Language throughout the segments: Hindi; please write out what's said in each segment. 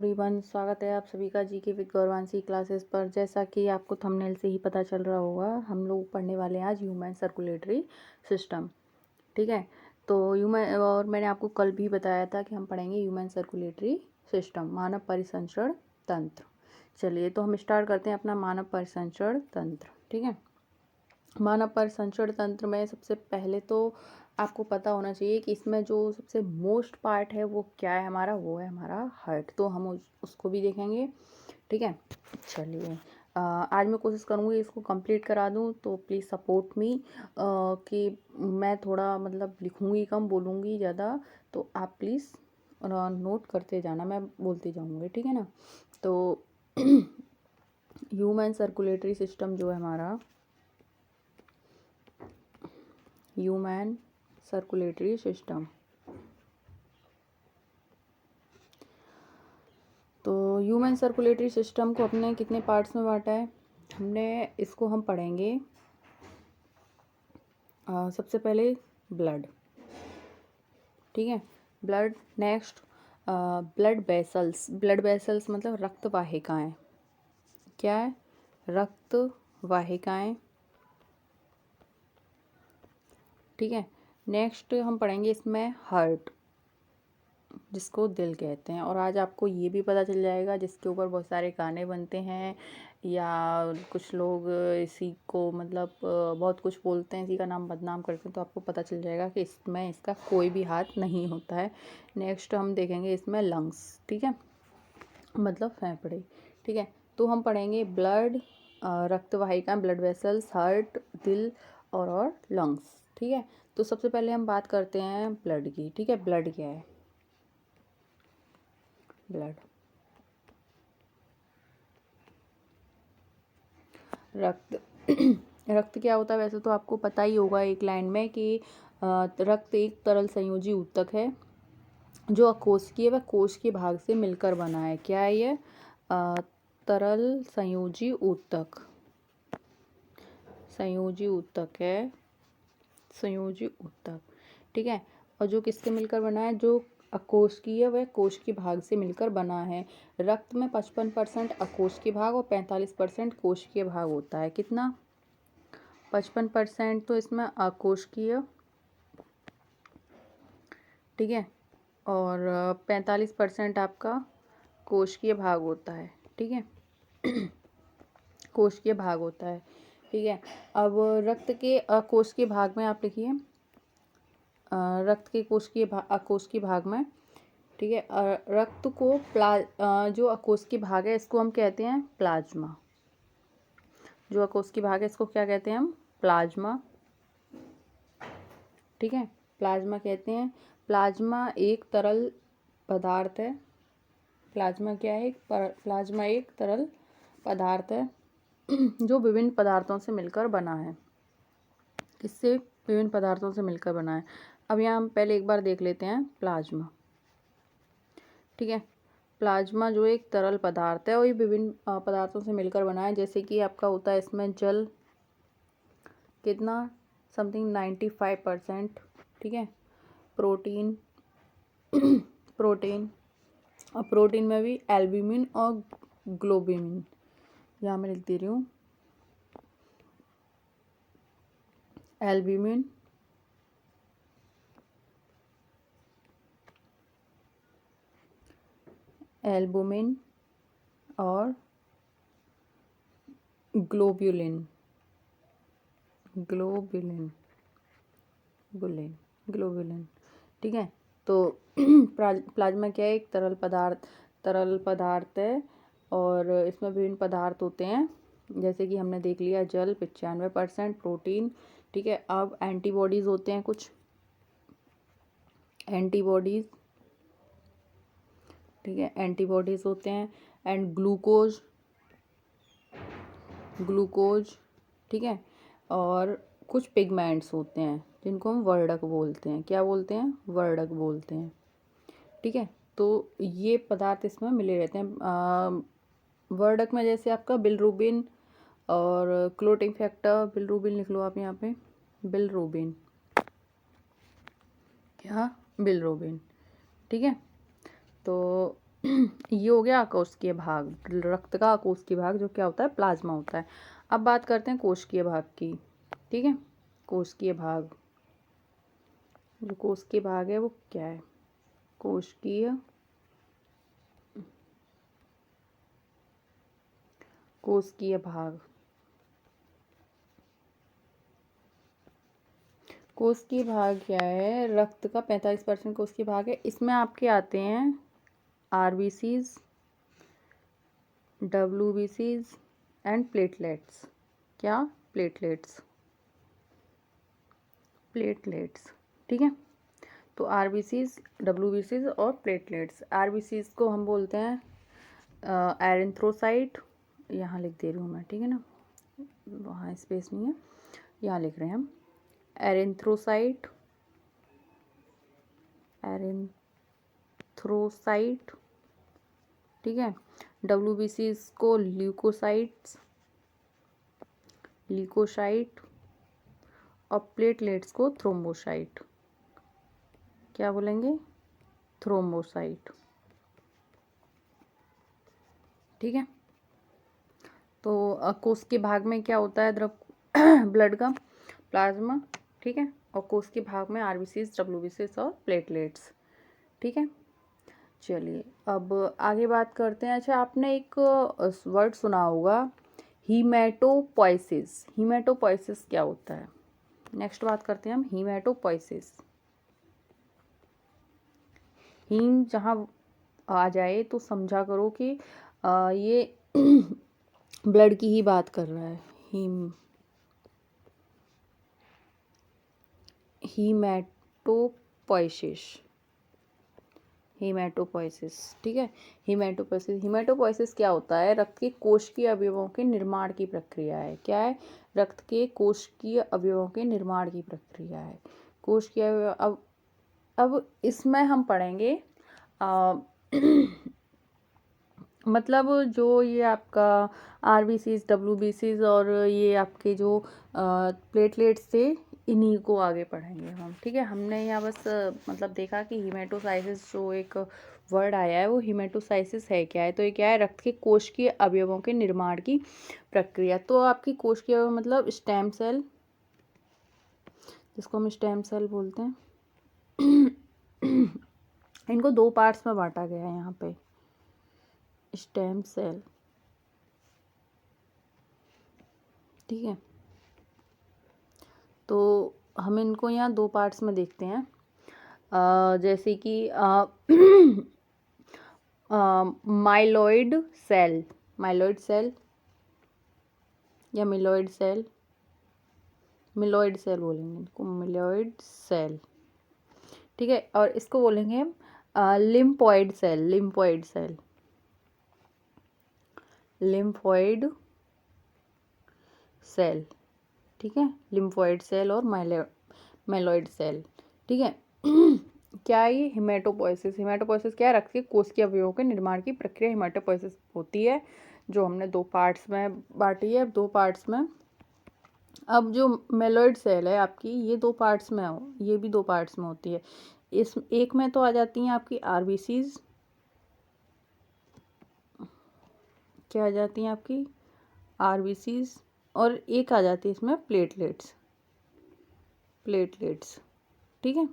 एवरीवन, स्वागत है आप सभी का जीके विद गौरवांशी क्लासेस पर। जैसा कि आपको थंबनेल से ही पता चल रहा होगा, हम लोग पढ़ने वाले हैं आज ह्यूमन सर्कुलेटरी सिस्टम। ठीक है, तो ह्यूमन, और मैंने आपको कल भी बताया था कि हम पढ़ेंगे ह्यूमन सर्कुलेटरी सिस्टम, मानव परिसंचरण तंत्र। चलिए, तो हम स्टार्ट करते हैं अपना मानव परिसंचरण तंत्र। ठीक है, मानव परिसंचरण तंत्र में सबसे पहले तो आपको पता होना चाहिए कि इसमें जो सबसे मोस्ट पार्ट है वो क्या है हमारा, वो है हमारा हार्ट। तो हम उसको भी देखेंगे। ठीक है, चलिए, आज मैं कोशिश करूँगी इसको कंप्लीट करा दूँ, तो प्लीज़ सपोर्ट मी कि मैं थोड़ा मतलब लिखूँगी कम, बोलूँगी ज़्यादा, तो आप प्लीज़ नोट करते जाना, मैं बोलती जाऊँगी। ठीक है ना। तो ह्यूमन सर्कुलेटरी सिस्टम जो है हमारा, ह्यूमन सर्कुलेटरी सिस्टम, तो ह्यूमन सर्कुलेटरी सिस्टम को अपने कितने पार्ट्स में बांटा है हमने, इसको हम पढ़ेंगे। सबसे पहले ब्लड। ठीक है, blood. Next blood vessels. Blood vessels मतलब रक्त वाहिकाएं। क्या है? रक्त वाहिकाएं। ठीक है, नेक्स्ट हम पढ़ेंगे इसमें हार्ट, जिसको दिल कहते हैं। और आज आपको ये भी पता चल जाएगा, जिसके ऊपर बहुत सारे गाने बनते हैं या कुछ लोग इसी को मतलब बहुत कुछ बोलते हैं, इसी का नाम बदनाम करते हैं, तो आपको पता चल जाएगा कि इसमें इसका कोई भी हाथ नहीं होता है। नेक्स्ट हम देखेंगे इसमें लंग्स। ठीक है, मतलब फेफड़े। ठीक है, तो हम पढ़ेंगे ब्लड, रक्त वाहिका, ब्लड वेसल्स, हार्ट, दिल और लंग्स। ठीक है, तो सबसे पहले हम बात करते हैं ब्लड की। ठीक है, ब्लड क्या है? ब्लड, रक्त। रक्त क्या होता है? वैसे तो आपको पता ही होगा एक लाइन में कि रक्त एक तरल संयोजी ऊतक है जो अकोशिकीय व कोशिकीय भाग से मिलकर बना है। क्या है ये? तरल संयोजी ऊतक, संयोजी ऊतक है, संयोजी ऊतक। ठीक है, और जो किससे मिलकर बना है? जो अकोशिकीय व कोशिकीय भाग से मिलकर बना है। रक्त में 55% अकोशिकीय भाग और 45% कोशिकीय भाग होता है। कितना? 55% तो इसमें अकोशिकीय, ठीक है, और 45% आपका कोशिकीय भाग होता है। ठीक है, कोशिकीय भाग होता है। ठीक है, अब रक्त के कोशिकीय भाग में आप लिखिए, रक्त के कोशिकीय भाग में। ठीक है, रक्त को जो अकोशिकीय भाग है इसको हम कहते हैं प्लाज्मा। जो अकोशिकीय भाग है इसको क्या कहते हैं हम? प्लाज्मा। ठीक है, प्लाज्मा कहते हैं। प्लाज्मा एक तरल पदार्थ है। प्लाज्मा क्या है? प्लाज्मा एक तरल पदार्थ है जो विभिन्न पदार्थों से मिलकर बना है। किससे? विभिन्न पदार्थों से मिलकर बना है। अब यहाँ हम पहले एक बार देख लेते हैं प्लाज्मा। ठीक है, प्लाज्मा जो एक तरल पदार्थ है और ये विभिन्न पदार्थों से मिलकर बना है। जैसे कि आपका होता है इसमें जल, कितना? समथिंग 95%। ठीक है, प्रोटीन, प्रोटीन, और प्रोटीन में भी एल्ब्यूमिन और ग्लोब्यूमिन, यहाँ मैं लिख दे रही हूँ, एल्ब्यूमिन, एल्बुमिन और ग्लोब्यूलिन, ग्लोब्यूलिन, ग्लोब्यूलिन। ठीक है, तो प्लाज्मा क्या है? एक तरल पदार्थ है और इसमें विभिन्न पदार्थ होते हैं। जैसे कि हमने देख लिया, जल 95%, प्रोटीन। ठीक है, अब एंटीबॉडीज होते हैं कुछ, एंटीबॉडीज। ठीक है, एंटीबॉडीज होते हैं, एंड ग्लूकोज, ग्लूकोज। ठीक है, और कुछ पिगमेंट्स होते हैं जिनको हम वर्धक बोलते हैं। क्या बोलते हैं? वर्धक बोलते हैं। ठीक है, तो ये पदार्थ इसमें मिले रहते हैं। वर्धक में जैसे आपका बिलरुबिन और क्लोटिंग फैक्टर, बिलरुबिन लिख लो आप यहाँ पे, बिलरुबिन। क्या? बिलरुबिन। ठीक है, तो ये हो गया कोशिकीय भाग, रक्त का कोशिकीय भाग जो क्या होता है, प्लाज्मा होता है। अब बात करते हैं कोशिकीय भाग की। ठीक है, कोशिकीय भाग, जो कोशिकीय भाग है वो क्या है, कोशिकीय भाग। कोशिकीय भाग क्या है, रक्त का 45% कोशिकीय भाग है। इसमें आपके आते हैं आरबीसीज, डब्ल्यूबीसीज एंड प्लेटलेट्स। क्या, प्लेटलेट्स, प्लेटलेट्स। ठीक है, तो आरबीसीज, डब्ल्यूबीसीज और प्लेटलेट्स। आरबीसीज को हम बोलते हैं एरिथ्रोसाइट, यहाँ लिख दे रही हूँ मैं, ठीक है ना, वहाँ स्पेस नहीं है, यहाँ लिख रहे हैं हम एरिथ्रोसाइट, एरिथ्रोसाइट। ठीक है, डब्ल्यूबीसीज को ल्यूकोसाइट्स, ल्यूकोसाइट, और प्लेटलेट्स को थ्रोम्बोसाइट। क्या बोलेंगे, थ्रोम्बोसाइट। ठीक है, तो कोशिकीय भाग में क्या होता है, द्रव ब्लड का, प्लाज्मा। ठीक है, और कोशिकीय भाग में आरबीसीज, डब्ल्यूबीसीज और प्लेटलेट्स। ठीक है, चलिए अब आगे बात करते हैं। अच्छा, आपने एक वर्ड सुना होगा हीमेटोपोइसिस। हीमेटोपोइसिस क्या होता है, नेक्स्ट बात करते हैं हम हीमेटोपोइसिस। हीम जहाँ आ जाए तो समझा करो कि ये ब्लड की ही बात कर रहा है। हीमेटोपोइसिस, हीमेटोपोइसिस। ठीक है, हीमेटोपोइसिस, हीमेटोपोइसिस क्या होता है, रक्त के कोशिकीय अवयवों के निर्माण की प्रक्रिया है। क्या है, रक्त के कोशिकीय अवयवों के निर्माण की प्रक्रिया है। कोशिकीय अवयव, अब इसमें हम पढ़ेंगे मतलब जो ये आपका आरबीसीज, डब्ल्यूबीसीज और ये आपके जो प्लेटलेट्स थे, इन्हीं को आगे पढ़ेंगे हम। ठीक है, हमने यहाँ बस मतलब देखा कि हीमेटोसाइसिस जो एक वर्ड आया है वो हीमेटोसाइसिस है क्या है, तो ये क्या है, रक्त के कोशिकीय अवयवों के निर्माण की प्रक्रिया। तो आपकी कोशिकीय अवयव मतलब स्टेम सेल, जिसको हम स्टेम सेल बोलते हैं। इनको दो पार्ट्स में बांटा गया है यहाँ पे, स्टेम सेल। ठीक है, तो हम इनको यहाँ दो पार्ट्स में देखते हैं, जैसे कि माइलॉइड सेल, माइलॉइड सेल या मिलॉइड सेल, मिलॉइड सेल बोलेंगे इनको, मिलॉइड सेल। ठीक है, और इसको बोलेंगे हम lymphoid cell, lymphoid cell, lymphoid cell. ठीक है, लिम्फॉइड सेल और माइलॉइड सेल। ठीक है, क्या है ये, हिमेटोपोइसिस। हिमेटोपोइसिस क्या है, रक्त के कोशिकीय अवयवों के निर्माण की प्रक्रिया हिमेटोपोइसिस होती है, जो हमने दो पार्ट्स में बांटी है, दो पार्ट्स में। अब जो मेलॉइड सेल है आपकी, ये दो पार्ट्स में हो, ये भी दो पार्ट्स में होती है। इस एक में तो आ जाती हैं आपकी आरबीसीज, क्या आ जाती हैं आपकी आरबीसीज, और एक आ जाती है इसमें प्लेटलेट्स, प्लेटलेट्स। ठीक है,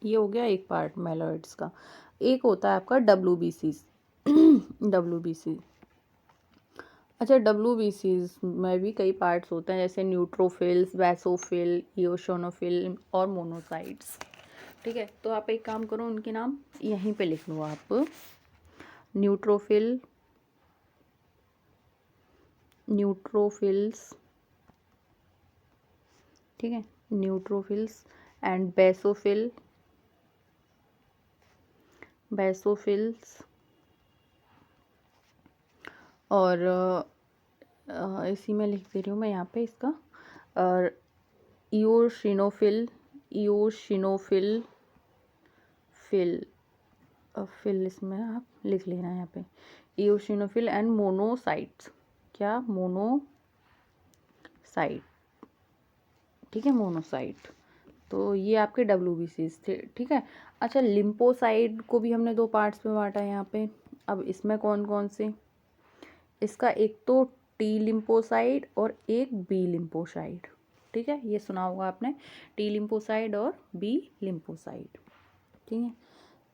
ये हो गया एक पार्ट मेलॉइड्स का। एक होता है आपका डब्ल्यूबीसीज, डब्ल्यूबीसी। अच्छा, डब्ल्यूबीसीज में भी कई पार्ट्स होते हैं, जैसे न्यूट्रोफिल्स, बेसोफिल, इओशोनोफिल और मोनोसाइट्स। ठीक है, तो आप एक काम करो, उनके नाम यहीं पे लिख लो आप, न्यूट्रोफिल, न्यूट्रोफिल्स। ठीक है, न्यूट्रोफिल्स एंड बेसोफिल, बेसोफिल्स, और इसी में लिख दे रही हूँ मैं यहाँ पे इसका, और इओशिनोफिल, इओशिनोफिल, फिल, फिल इसमें आप लिख लेना यहाँ पे, इओशिनोफिल एंड मोनोसाइट्स। क्या, मोनोसाइट। ठीक है, मोनोसाइट। तो ये आपके डब्ल्यूबीसीज थे। ठीक है, अच्छा, लिम्फोसाइट को भी हमने दो पार्ट्स में बांटा है यहाँ पे, अब इसमें कौन कौन से, इसका एक तो टी लिम्फोसाइट और एक बी लिम्फोसाइट, ठीक है, ये सुना होगा आपने, टी लिम्फोसाइट और बी लिम्फोसाइट, ठीक है।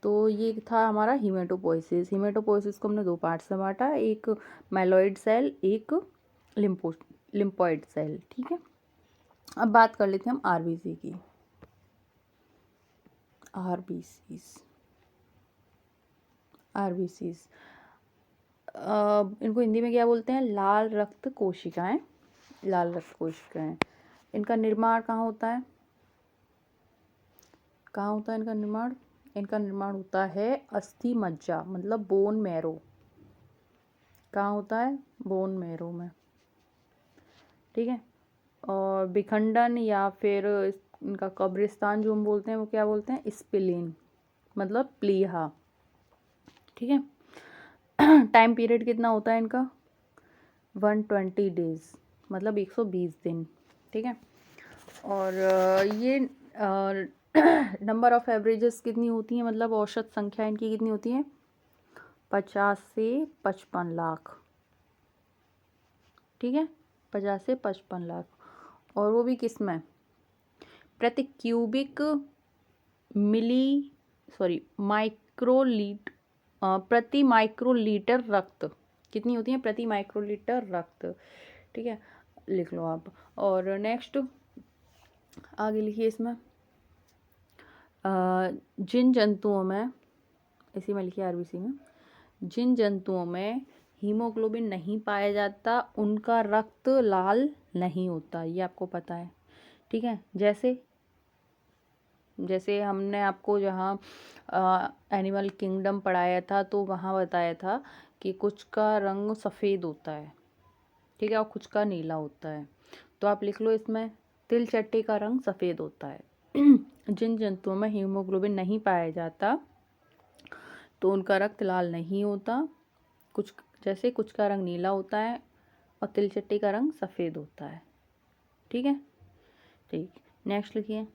तो ये था हमारा हीमेटोपोइसिस। हीमेटोपोइसिस को हमने दो पार्ट्स में बांटा, एक माइलॉइड सेल, एक लिम्फोइड सेल, ठीक है। अब बात कर लेते हैं हम आरबीसी की। आरबीसीज इनको हिंदी में क्या बोलते हैं, लाल रक्त कोशिकाएं। लाल रक्त कोशिकाएं, इनका निर्माण कहाँ होता है, कहाँ होता है इनका निर्माण, इनका निर्माण होता है अस्थि मज्जा, मतलब बोन मैरो। कहाँ होता है, बोन मैरो में, ठीक है। और विखंडन या फिर इनका कब्रिस्तान जो हम बोलते हैं वो क्या बोलते हैं, स्प्लीन, मतलब प्लीहा, ठीक है। टाइम पीरियड कितना होता है इनका, 120 डेज, मतलब 120 दिन, ठीक है। और ये नंबर ऑफ एवरेजेस कितनी होती हैं, मतलब औसत संख्या इनकी कितनी होती है, 50 से 55 लाख, ठीक है, 50 से 55 लाख। और वो भी किस में, प्रति क्यूबिक प्रति माइक्रोलीटर रक्त, कितनी होती है, प्रति माइक्रोलीटर रक्त, ठीक है, लिख लो आप। और नेक्स्ट आगे लिखिए इसमें, जिन जंतुओं में, इसी में लिखिए आरबीसी में, जिन जंतुओं में हीमोग्लोबिन नहीं पाया जाता उनका रक्त लाल नहीं होता, ये आपको पता है, ठीक है। जैसे हमने आपको जहाँ एनिमल किंगडम पढ़ाया था तो वहाँ बताया था कि कुछ का रंग सफ़ेद होता है, ठीक है, और कुछ का नीला होता है। तो आप लिख लो इसमें, तिल चट्टे का रंग सफ़ेद होता है। जिन जंतुओं में हीमोग्लोबिन नहीं पाया जाता तो उनका रक्त लाल नहीं होता, कुछ का रंग नीला होता है और तिल चट्टे का रंग सफ़ेद होता है, ठीक है, ठीक। नेक्स्ट लिखिए।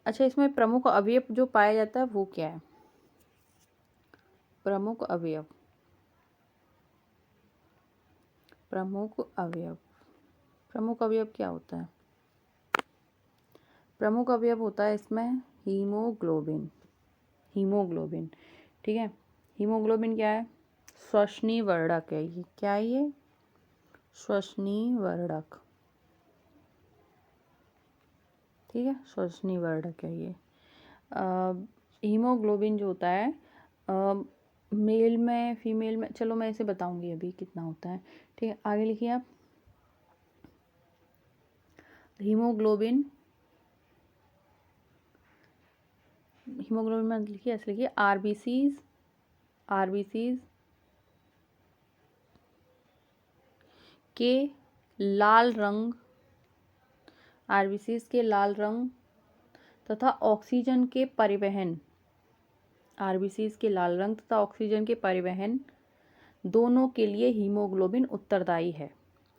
अच्छा, इसमें प्रमुख अवयव जो पाया जाता है वो क्या है, प्रमुख अवयव, प्रमुख अवयव, प्रमुख अवयव क्या होता है, प्रमुख अवयव होता है इसमें हीमोग्लोबिन, हीमोग्लोबिन, ठीक है। हीमोग्लोबिन क्या है, श्वसनीय वर्धक है, ये क्या है, ये श्वसनीय वर्धक, ठीक है, श्वसनीय वर्धक है ये। हीमोग्लोबिन जो होता है मेल में, फीमेल में, चलो मैं इसे बताऊंगी अभी कितना होता है, ठीक है। आगे लिखिए आप, हीमोग्लोबिन में लिखिए, ऐसे लिखिए, आरबीसीज के लाल रंग, आरबीसीज के लाल रंग तथा ऑक्सीजन के परिवहन, आरबीसीज के लाल रंग तथा ऑक्सीजन के परिवहन दोनों के लिए हीमोग्लोबिन उत्तरदायी है,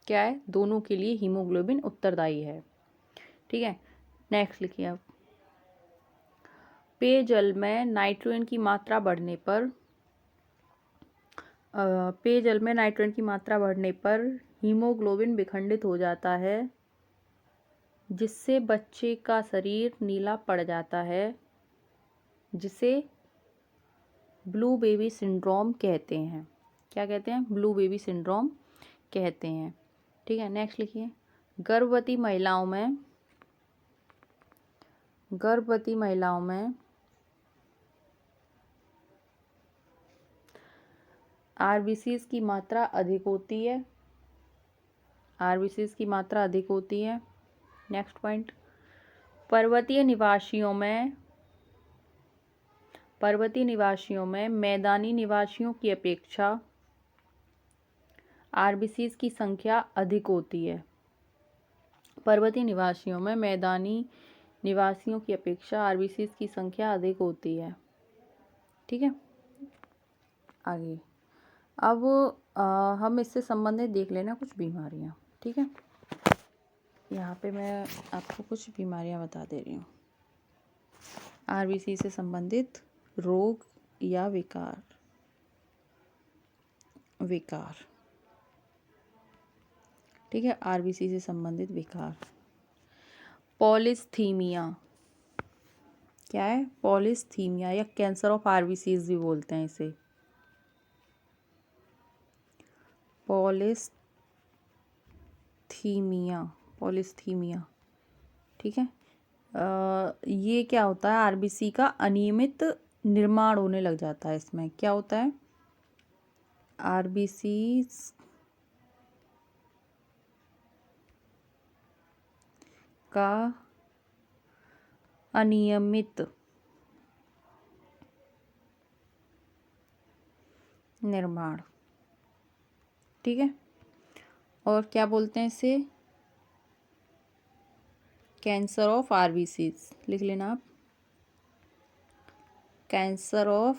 क्या है, दोनों के लिए हीमोग्लोबिन उत्तरदायी है, ठीक है। नेक्स्ट लिखिए आप, पेयजल में नाइट्रोजन की मात्रा बढ़ने पर, पेयजल में नाइट्रोजन की मात्रा बढ़ने पर हीमोग्लोबिन विखंडित हो जाता है, जिससे बच्चे का शरीर नीला पड़ जाता है, जिसे ब्लू बेबी सिंड्रोम कहते हैं, क्या कहते हैं, ब्लू बेबी सिंड्रोम कहते हैं, ठीक है। नेक्स्ट लिखिए, गर्भवती महिलाओं में आरबीसीज की मात्रा अधिक होती है, आरबीसीज की मात्रा अधिक होती है। नेक्स्ट पॉइंट, पर्वतीय निवासियों में मैदानी निवासियों की अपेक्षा आरबीसीज की संख्या अधिक होती है, पर्वतीय निवासियों में मैदानी निवासियों की अपेक्षा आरबीसीज की संख्या अधिक होती है, ठीक है। आगे अब हम इससे संबंधित देख लेना कुछ बीमारियां, ठीक है। यहाँ पे मैं आपको कुछ बीमारियां बता दे रही हूँ, आरबीसी से संबंधित रोग या विकार, विकार, ठीक है, आरबीसी से संबंधित विकार। पॉलिस्थीमिया क्या है? पॉलिस्थीमिया या कैंसर ऑफ आरबीसीज भी बोलते हैं इसे। पॉलिस्थीमिया, पॉलिस्थीमिया, ठीक है। ये क्या होता है? आरबीसी का अनियमित निर्माण होने लग जाता है। इसमें क्या होता है? आरबीसी का अनियमित निर्माण, ठीक है। और क्या बोलते हैं इसे? कैंसर ऑफ आरबीसीज, लिख लेना आप, कैंसर ऑफ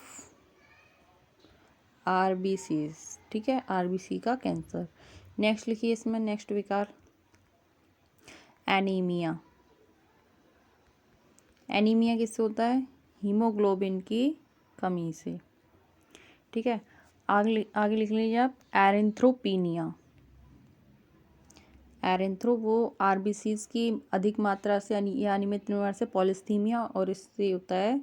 आरबीसीज, ठीक है, आरबीसी का कैंसर। नेक्स्ट लिखिए इसमें, नेक्स्ट विकार एनीमिया। एनीमिया किससे होता है? हीमोग्लोबिन की कमी से, ठीक है। आगे लिख लीजिए आप एरिथ्रोपीनिया। एरिथ्रो वो आरबीसीज की अधिक मात्रा से या अनियमित निर्माण से पॉलिस्थीमिया, और इससे होता है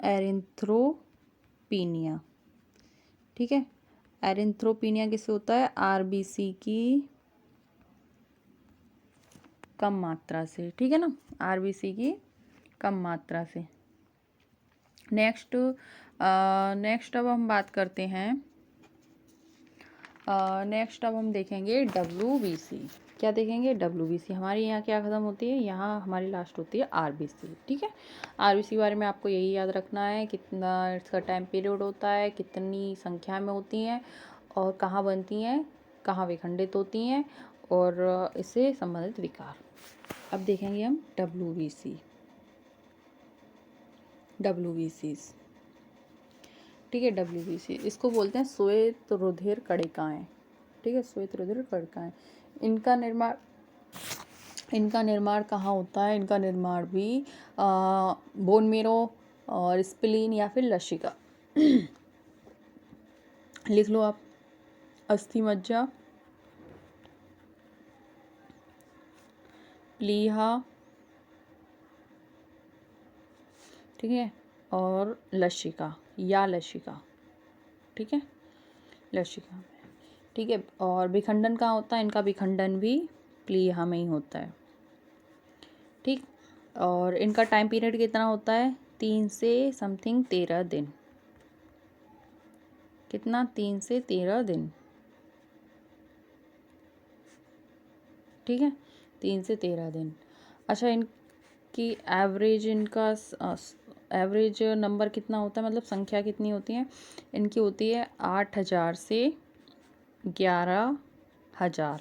एरिथ्रोपीनिया, ठीक है। एरिथ्रोपीनिया किससे होता है? आरबीसी की कम मात्रा से, ठीक है ना, आरबीसी की कम मात्रा से। नेक्स्ट अब हम बात करते हैं, नेक्स्ट अब हम देखेंगे डब्ल्यूबीसी। क्या देखेंगे? डब्ल्यूबीसी। हमारी यहाँ क्या ख़त्म होती है? यहाँ हमारी लास्ट होती है आरबीसी, ठीक है। आरबीसी के बारे में आपको यही याद रखना है, कितना इसका टाइम पीरियड होता है, कितनी संख्या में होती हैं, और कहाँ बनती हैं, कहाँ विखंडित होती हैं, और इससे संबंधित विकार। अब देखेंगे हम डब्ल्यूबीसी, डब्ल्यूबीसीज, ठीक है। डब्ल्यूबीसी इसको बोलते हैं श्वेत रुधिर कणिकाएं, ठीक है, श्वेत रुधिर कणिकाएं। इनका निर्माण कहाँ होता है? इनका निर्माण भी बोन मेरो और स्प्लीन या फिर लसिका लिख लो आप, अस्थि मज्जा, प्लीहा, ठीक है, और लसिका या लसिका, ठीक है, लसिका, ठीक है। और विखंडन कहाँ होता है? इनका विखंडन भी प्लीहा में ही होता है, ठीक। और इनका टाइम पीरियड कितना होता है? 3 से समथिंग 13 दिन, कितना? 3 से 13 दिन, ठीक है, 3 से 13 दिन। अच्छा, इनकी एवरेज नंबर कितना होता है, मतलब संख्या कितनी होती है? इनकी होती है 8000 से 11000,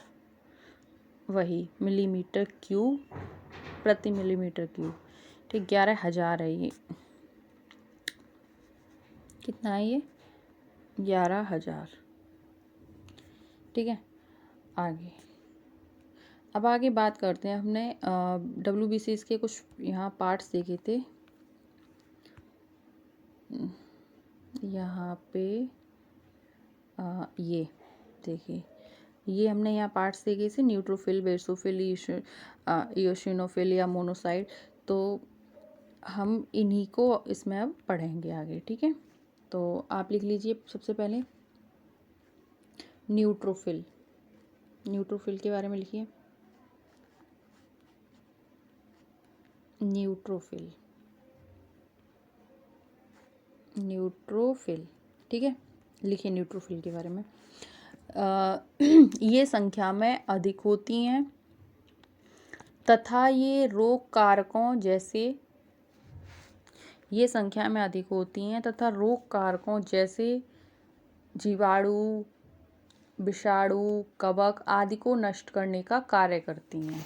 वही मिलीमीटर क्यूब प्रति मिलीमीटर क्यूब, ठीक। 11000 है ये, कितना है ये? 11000, ठीक है। अब आगे बात करते हैं। हमने डब्ल्यूबीसीज के कुछ यहाँ पार्ट्स देखे थे, यहाँ पे ये देखिए, ये हमने यहाँ पार्ट्स देखे थे, न्यूट्रोफिल, बेसोफिल, इयोसिनोफिल या मोनोसाइट। तो हम इन्हीं को इसमें अब पढ़ेंगे आगे, ठीक है। तो आप लिख लीजिए सबसे पहले न्यूट्रोफिल, न्यूट्रोफिल के बारे में लिखिए, न्यूट्रोफिल, न्यूट्रोफिल, ठीक है, लिखिए न्यूट्रोफिल के बारे में। ये संख्या में अधिक होती हैं तथा ये रोग कारकों जैसे, ये संख्या में अधिक होती हैं तथा रोग कारकों जैसे जीवाणु, विषाणु, कवक आदि को नष्ट करने का कार्य करती हैं।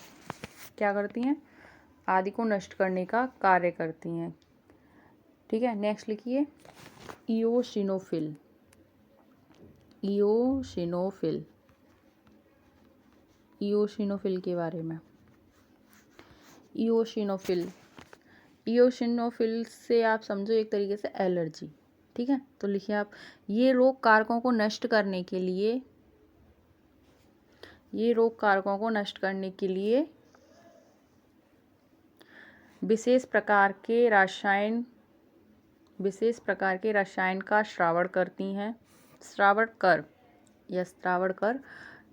क्या करती हैं? आदि को नष्ट करने का कार्य करती हैं, ठीक है। नेक्स्ट लिखिए इयोसिनोफिल, इयोसिनोफिल, इयोसिनोफिल के बारे में। इयोसिनोफिल इयोसिनोफिल से आप समझो एक तरीके से एलर्जी, ठीक है। तो लिखिए आप, ये रोग कारकों को नष्ट करने के लिए, विशेष प्रकार के रसायन का स्रावण करती हैं,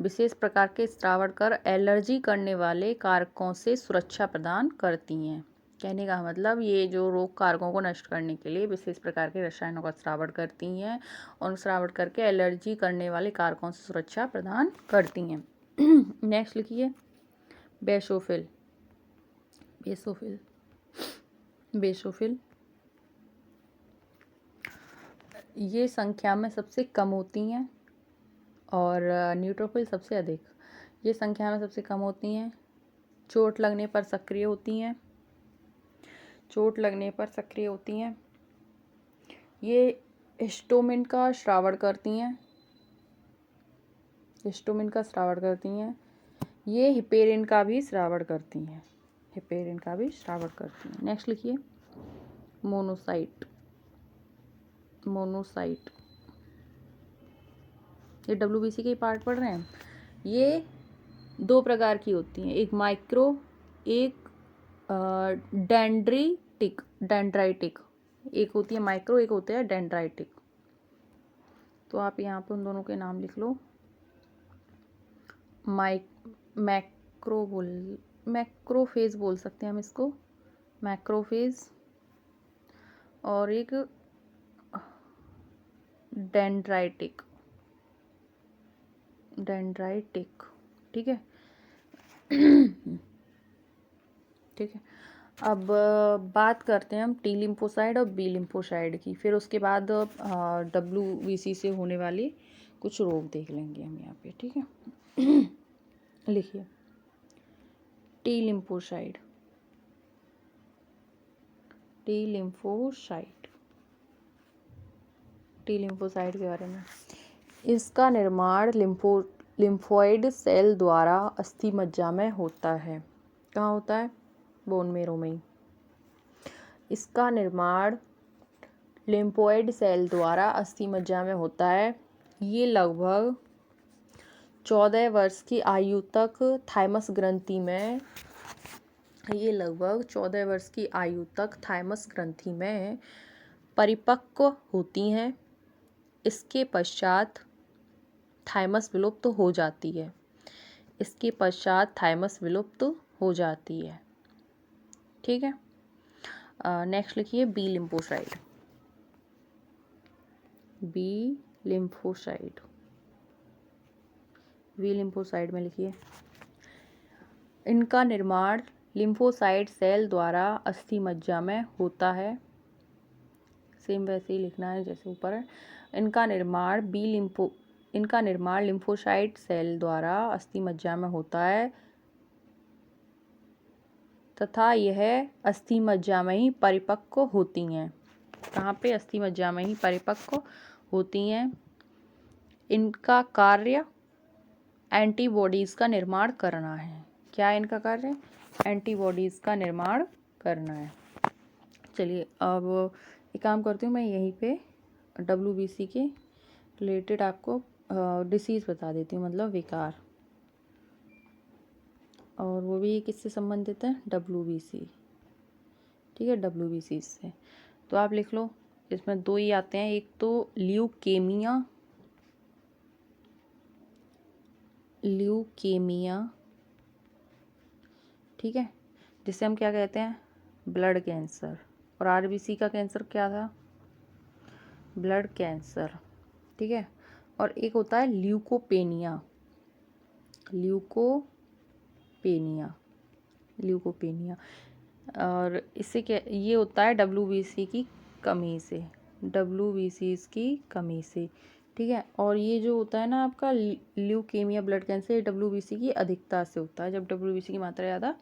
विशेष प्रकार के स्रावण कर एलर्जी करने वाले कारकों से सुरक्षा प्रदान करती हैं। कहने का मतलब ये जो रोग कारकों को नष्ट करने के लिए विशेष प्रकार के रसायनों का स्रावण करती हैं और स्रावण करके एलर्जी करने वाले कारकों से सुरक्षा प्रदान करती हैं। नेक्स्ट लिखिए बेसोफिल। ये संख्या में सबसे कम होती हैं और न्यूट्रोफिल सबसे अधिक। ये संख्या में सबसे कम होती हैं, चोट लगने पर सक्रिय होती हैं, ये हिस्टामिन का स्रावण करती हैं, ये हिपेरिन का भी स्रावण करती हैं, नेक्स्ट लिखिए मोनोसाइट। ये WBC के पार्ट पढ़ रहे हैं। ये 2 प्रकार की होती हैं, एक माइक्रो, एक डेंड्राइटिक। एक होती है माइक्रो, एक होता है डेंड्राइटिक। तो आप यहाँ पे उन दोनों के नाम लिख लो। मैक्रोफेज बोल सकते हैं हम इसको, मैक्रोफेज, और एक डेंड्राइटिक, ठीक है। अब बात करते हैं हम टी लिम्फोसाइड और बी लिम्फोसाइड की, फिर उसके बाद WBC से होने वाले कुछ रोग देख लेंगे हम यहाँ पे, ठीक है। लिखिए टी लिम्फोसाइड के बारे में। इसका निर्माण लिम्फोइड सेल द्वारा अस्थि मज्जा में होता है। कहाँ होता है? बोन मेरो में। इसका निर्माण लिम्फोइड सेल द्वारा अस्थि मज्जा में होता है। ये लगभग 14 वर्ष की आयु तक थाइमस ग्रंथि में परिपक्व होती हैं। इसके पश्चात थाइमस विलुप्त हो जाती है। ठीक है। नेक्स्ट लिखिए बी लिम्फोसाइड में लिखिए, इनका निर्माण लिम्फोसाइट सेल द्वारा अस्थि मज्जा में होता है। सेम वैसे ही लिखना है जैसे ऊपर है। इनका निर्माण लिम्फोसाइट सेल द्वारा अस्थि मज्जा में होता है तथा यह अस्थि मज्जा में ही परिपक्व होती हैं। कहाँ पे? अस्थि मज्जा में ही परिपक्व होती हैं। इनका कार्य एंटीबॉडीज़ का निर्माण करना है। क्या है इनका कार्य? एंटीबॉडीज़ का निर्माण करना है। चलिए अब एक काम करती हूँ, मैं यहीं पे WBC के रिलेटेड आपको डिसीज़ बता देती हूँ, मतलब विकार, और वो भी किससे संबंधित है? WBC। ठीक है, WBC से। तो आप लिख लो, इसमें 2 ही आते हैं, एक तो ल्यूकेमिया, ठीक है, जिसे हम क्या कहते हैं? Blood cancer. और RBC का कैंसर क्या था? Blood cancer. ठीक है। और एक होता है ल्यूकोपेनिया। और इससे क्या, ये होता है WBC की कमी से, ठीक है। और ये जो होता है ना आपका ल्यूकेमिया, ब्लड कैंसर, WBC की अधिकता से होता है, जब WBC की मात्रा ज़्यादा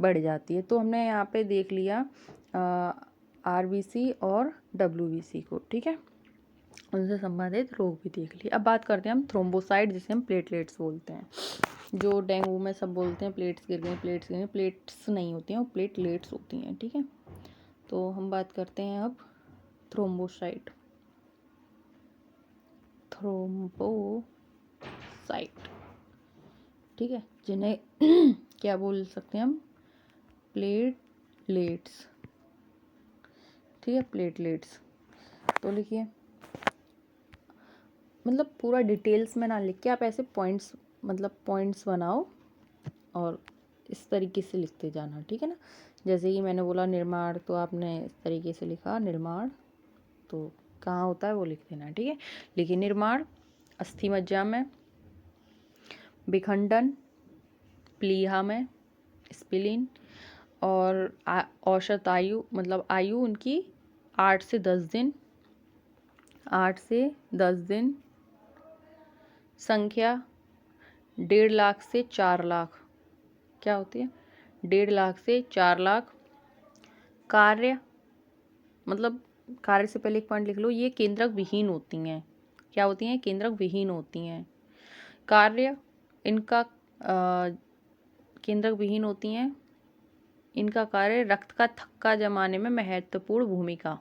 बढ़ जाती है। तो हमने यहाँ पे देख लिया RBC और WBC को, ठीक है, उनसे संबंधित रोग भी देख लिए। अब बात करते हैं हम थ्रोम्बोसाइट, जिसे हम प्लेटलेट्स बोलते हैं। जो डेंगू में सब बोलते हैं प्लेट्स गिर गई, प्लेट्स नहीं होती हैं, वो प्लेटलेट्स होती हैं। ठीक है। तो हम बात करते हैं अब थ्रोम्बोसाइट। ठीक है, जिन्हें क्या बोल सकते हैं हम, प्लेटलेट्स। ठीक है, प्लेटलेट्स। तो लिखिए, मतलब पूरा डिटेल्स में ना लिख के आप ऐसे पॉइंट्स, मतलब पॉइंट्स बनाओ और इस तरीके से लिखते जाना। ठीक है ना, जैसे कि मैंने बोला निर्माण, तो आपने इस तरीके से लिखा निर्माण, तो कहाँ होता है वो लिख देना। ठीक है, लिखिए निर्माण अस्थि मज्जा में, विखंडन प्लीहा में, स्प्लीन, और औसत आयु, मतलब आयु उनकी 8 से 10 दिन, 8 से 10 दिन, संख्या 1.5 लाख से 4 लाख, क्या होती है 1.5 लाख से 4 लाख, कार्य, मतलब कार्य से पहले एक पॉइंट लिख लो, ये केंद्रक विहीन होती हैं। क्या होती हैं, केंद्रक विहीन होती हैं। कार्य इनका केंद्रक विहीन होती हैं, इनका कार्य रक्त का थक्का जमाने में महत्वपूर्ण भूमिका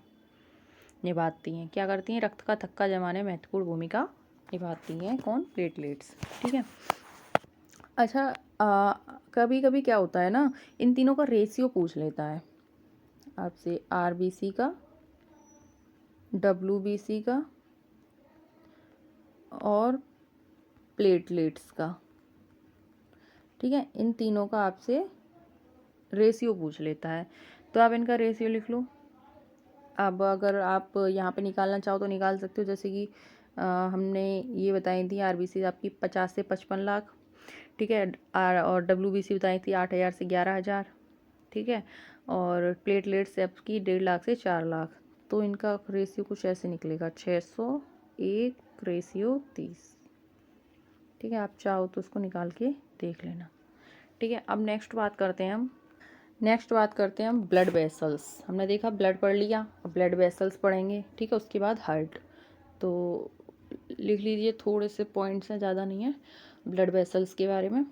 निभाती हैं। क्या करती हैं, रक्त का थक्का जमाने में महत्वपूर्ण भूमिका निभाती हैं। कौन, प्लेटलेट्स। ठीक है, अच्छा कभी कभी क्या होता है ना, इन तीनों का रेशियो पूछ लेता है आपसे, आरबीसी का, डब्ल्यूबीसी का और प्लेटलेट्स का। ठीक है, इन तीनों का आपसे रेशियो पूछ लेता है, तो आप इनका रेशियो लिख लो। अब अगर आप यहाँ पे निकालना चाहो तो निकाल सकते हो, जैसे कि हमने ये बताई थी आरबीसी आपकी 50 से 55 लाख। ठीक है, और डब्ल्यूबीसी बताई थी 8,000 से 11,000। ठीक है, और प्लेटलेट्स आपकी 1.5 लाख से 4 लाख। तो इनका रेशियो कुछ ऐसे निकलेगा 601:30। ठीक है, आप चाहो तो उसको निकाल के देख लेना। ठीक है, अब नेक्स्ट बात करते हैं हम ब्लड वेसल्स। हमने देखा ब्लड पढ़ लिया, अब ब्लड वेसल्स पढ़ेंगे। ठीक है, उसके बाद हार्ट। तो लिख लीजिए, थोड़े से पॉइंट्स हैं, ज़्यादा नहीं है, ब्लड वेसल्स के बारे में।